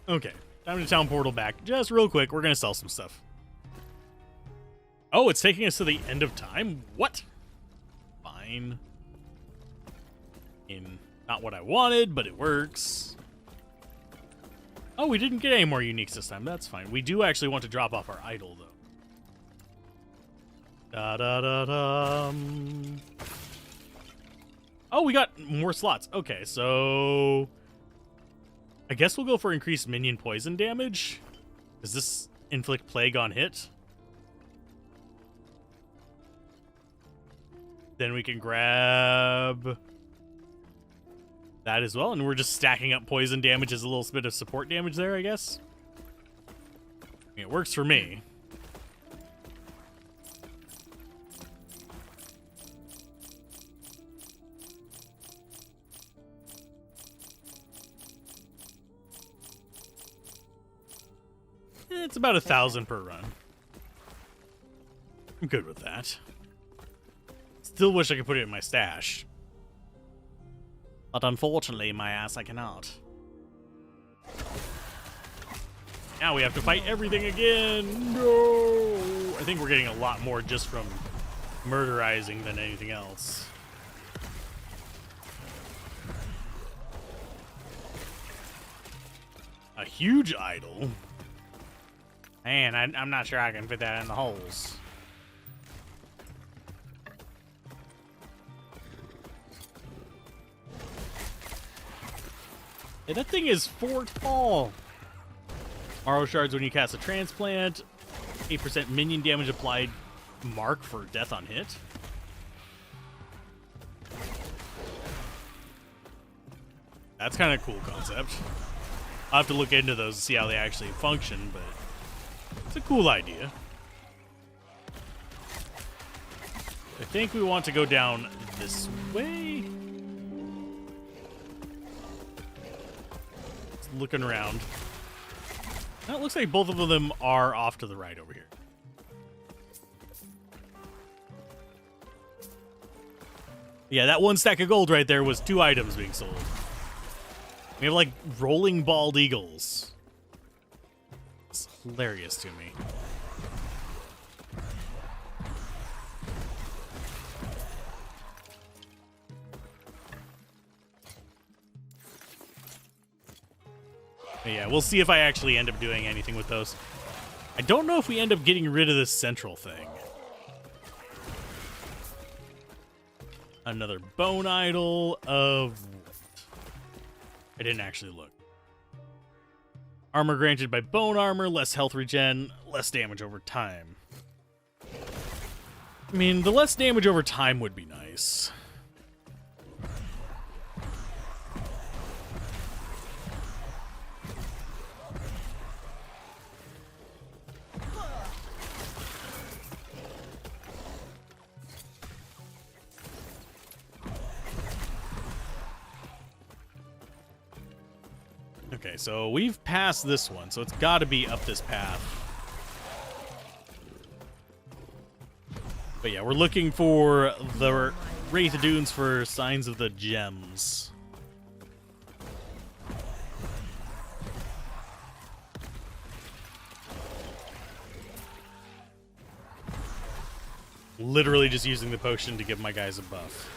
Okay, time to town portal back. Just real quick, we're gonna sell some stuff. Oh, it's taking us to the end of time? What? Fine. Not what I wanted, but it works. Oh, we didn't get any more uniques this time. That's fine. We do actually want to drop off our idol, though. Da-da-da-dum. Oh, we got more slots. Okay, so... I guess we'll go for increased minion poison damage. Does this inflict plague on hit? Then we can grab... that as well, and we're just stacking up poison damage as a little bit of support damage there, I guess. I mean, it works for me. It's about 1,000 per run. I'm good with that. Still wish I could put it in my stash. But unfortunately, my ass, I cannot. Now we have to fight everything again. No! I think we're getting a lot more just from murderizing than anything else. A huge idol. Man, I'm not sure I can fit that in the holes. Yeah, that thing is 4 tall. Morrow shards when you cast a transplant. 8% minion damage applied. Mark for death on hit. That's kind of a cool concept. I'll have to look into those to see how they actually function, but it's a cool idea. I think we want to go down this way. Just looking around. Now it looks like both of them are off to the right over here. Yeah, that 1 stack of gold right there was 2 items being sold. We have, like, rolling bald eagles. It's hilarious to me. But yeah, we'll see if I actually end up doing anything with those. I don't know if we end up getting rid of this central thing. Another bone idol of what? I didn't actually look. Armor granted by bone armor, less health regen, less damage over time. I mean, the less damage over time would be nice. Okay, so we've passed this one, so it's got to be up this path. But yeah, we're looking for the Wraith Dunes for signs of the gems. Literally just using the potion to give my guys a buff.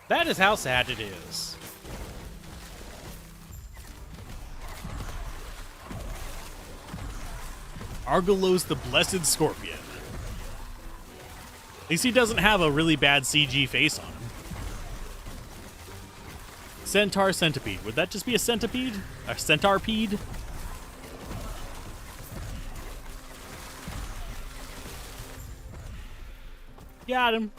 That is how sad it is. Argolos the Blessed Scorpion. At least he doesn't have a really bad CG face on him. Centaur Centipede. Would that just be a centipede? A centarpede? Got him.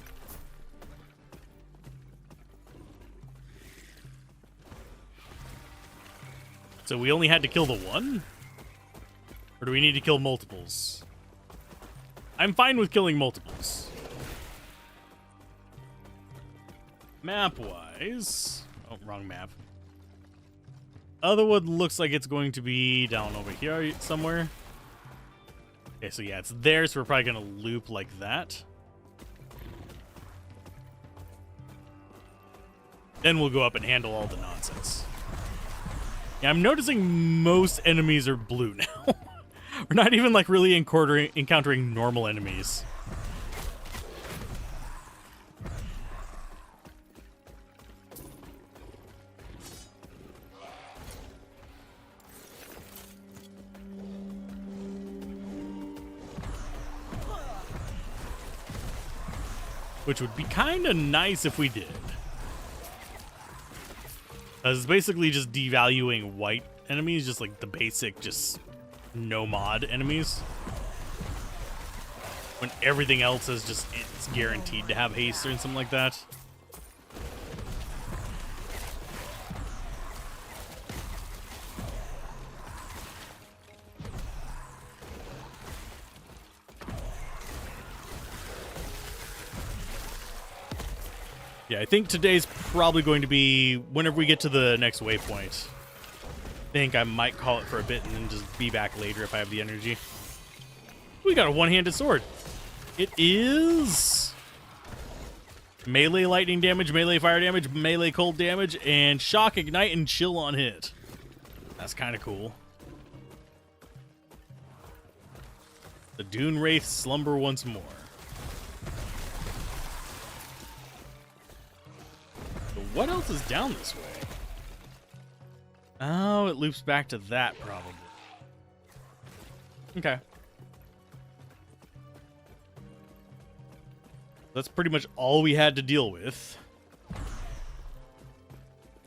So we only had to kill the one? Or do we need to kill multiples? I'm fine with killing multiples. Map-wise... Oh, wrong map. Other one looks like it's going to be down over here somewhere. Okay, so yeah, it's there, so we're probably going to loop like that. Then we'll go up and handle all the nonsense. Yeah, I'm noticing most enemies are blue now. We're not even, like, really encountering normal enemies. Which would be kind of nice if we did. Because it's basically just devaluing white enemies, just like the basic, just no mod enemies. When everything else is just, it's guaranteed to have haste or something like that. Yeah, I think today's probably going to be whenever we get to the next waypoint. I think I might call it for a bit and then just be back later if I have the energy. We got a one-handed sword. It is melee lightning damage, melee fire damage, melee cold damage, and shock, ignite, and chill on hit. That's kind of cool. The Dune Wraith slumber once more. So what else is down this way? Oh, it loops back to that, probably. Okay. That's pretty much all we had to deal with.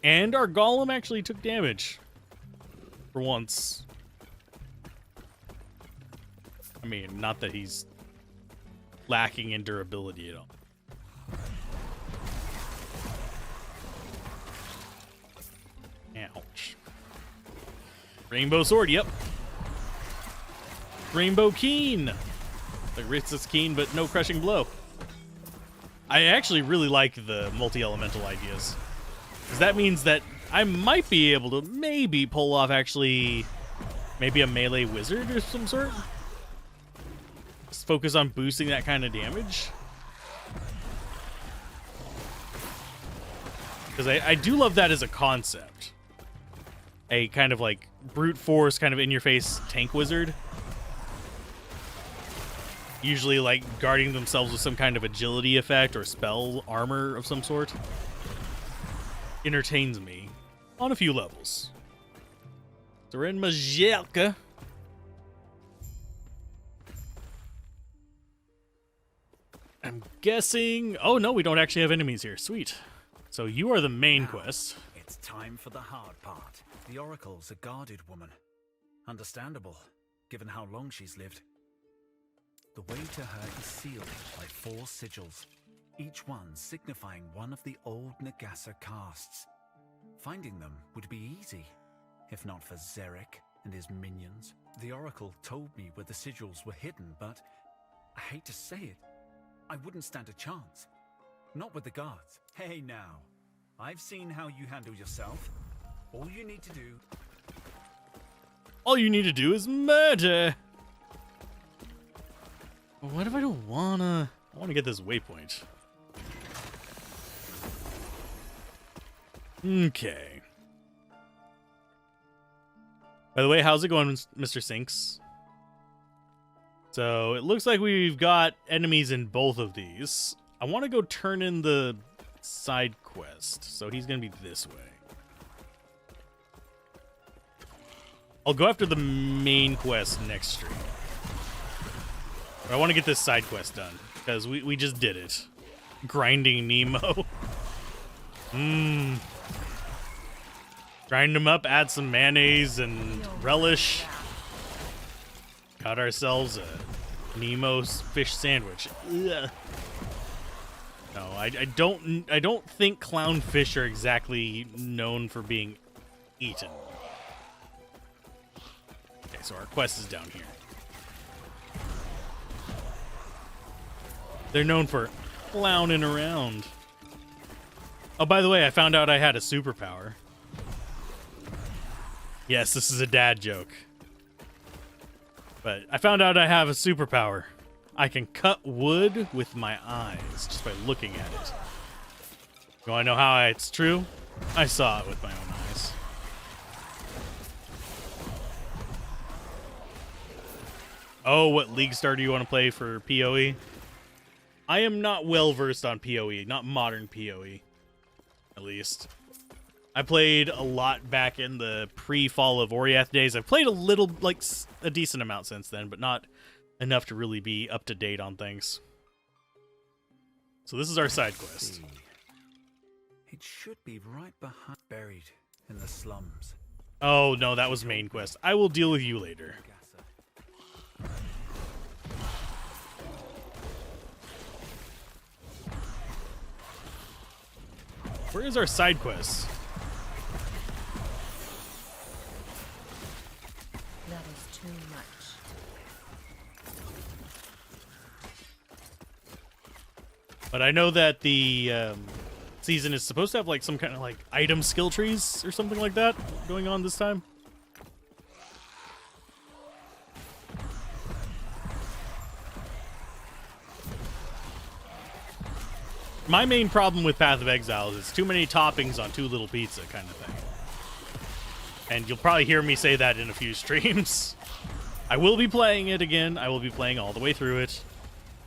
And our golem actually took damage. For once. I mean, not that he's lacking in durability at all. Ouch. Rainbow sword, yep. Rainbow keen. Like Ritz's keen, but no crushing blow. I actually really like the multi-elemental ideas. Because that means that I might be able to maybe pull off actually maybe a melee wizard or some sort. Just focus on boosting that kind of damage. Because I do love that as a concept. A kind of like brute force, kind of in-your-face tank wizard. Usually like guarding themselves with some kind of agility effect or spell armor of some sort. Entertains me on a few levels. So we're in Majelka. I'm guessing... Oh no, we don't actually have enemies here. Sweet. So you are the main quest. It's time for the hard part. The Oracle's a guarded woman. Understandable, given how long she's lived. The way to her is sealed by 4 sigils, each one signifying one of the old Nagasa castes. Finding them would be easy, if not for Zarek and his minions. The Oracle told me where the sigils were hidden, but I hate to say it, I wouldn't stand a chance. Not with the guards. Hey now, I've seen how you handle yourself. All you need to do... All you need to do is murder. What if I don't wanna... I wanna get this waypoint. Okay. By the way, how's it going, Mr. Sinks? So, it looks like we've got enemies in both of these. I want to go turn in the side quest. So, he's going to be this way. I'll go after the main quest next stream. But I want to get this side quest done. Because we just did it. Grinding Nemo. Grind them up, add some mayonnaise and relish. Got ourselves a Nemo's fish sandwich. Ugh. No, I don't think clownfish are exactly known for being eaten. Okay, so our quest is down here. They're known for clowning around. Oh, by the way, I found out I had a superpower. Yes, this is a dad joke. But I found out I have a superpower. I can cut wood with my eyes just by looking at it. You want to know how it's true? I saw it with my own eyes. Oh, what League Star do you want to play for PoE? I am not well versed on PoE, not modern PoE, at least. I played a lot back in the pre-Fall of Oriath days. I've played a little, like, a decent amount since then, but not enough to really be up to date on things. So this is our side quest. It should be right behind, buried in the slums. Oh, no, that was main quest. I will deal with you later. Where is our side quest? That is too much. But I know that the season is supposed to have like some kind of like item skill trees or something like that going on this time. My main problem with Path of Exile is it's too many toppings on too little pizza kind of thing. And you'll probably hear me say that in a few streams. I will be playing it again. I will be playing all the way through it.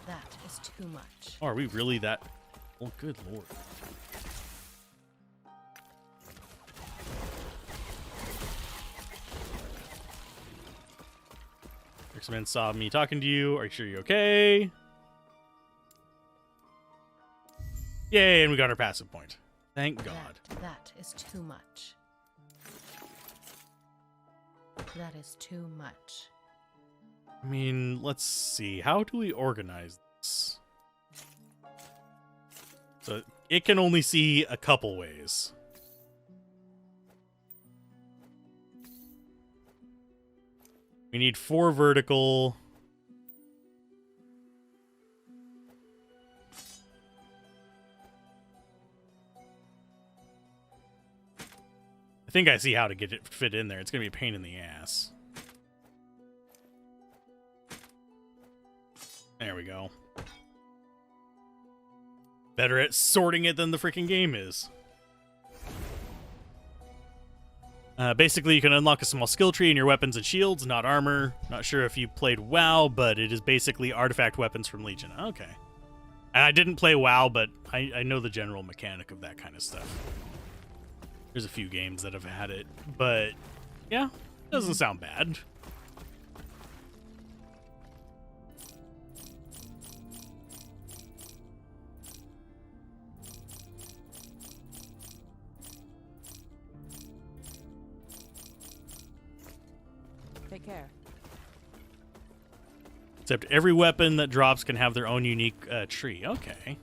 That is too much. Oh, are we really that... Oh, good lord. X-Men saw me talking to you. Are you sure you're okay? Yay, and we got our passive point. Thank God. That is too much. That is too much. I mean, let's see. How do we organize this? So it can only see a couple ways. We need 4 vertical. I think I see how to get it fit in there. It's going to be a pain in the ass. There we go. Better at sorting it than the freaking game is. Basically, you can unlock a small skill tree in your weapons and shields, not armor. Not sure if you played WoW, but it is basically artifact weapons from Legion. Okay. And I didn't play WoW, but I know the general mechanic of that kind of stuff. There's a few games that have had it, but yeah, doesn't sound bad. Take care. Except every weapon that drops can have their own unique tree. Okay.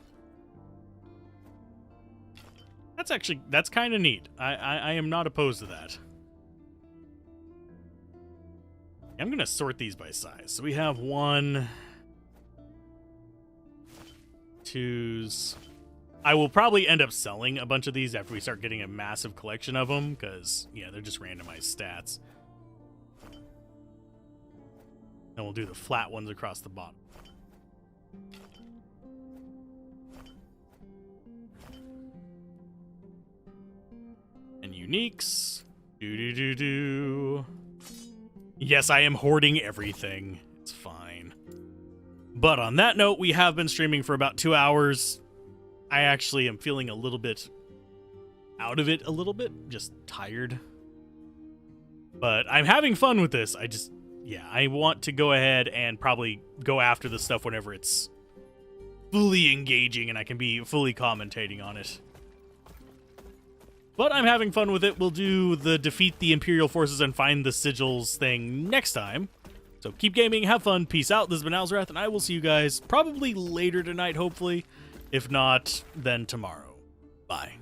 That's kind of neat. I am not opposed to that. I'm going to sort these by size. So we have 1, 2s. I will probably end up selling a bunch of these after we start getting a massive collection of them, because, yeah, they're just randomized stats. And we'll do the flat ones across the bottom. And uniques. Do. Yes, I am hoarding everything. It's fine. But on that note, we have been streaming for about 2 hours. I actually am feeling a little bit out of it a little bit. Just tired. But I'm having fun with this. I want to go ahead and probably go after the stuff whenever it's fully engaging and I can be fully commentating on it. But I'm having fun with it. We'll do the defeat the Imperial forces and find the sigils thing next time. So keep gaming, have fun, peace out. This has been Alzorath, and I will see you guys probably later tonight, hopefully. If not, then tomorrow. Bye.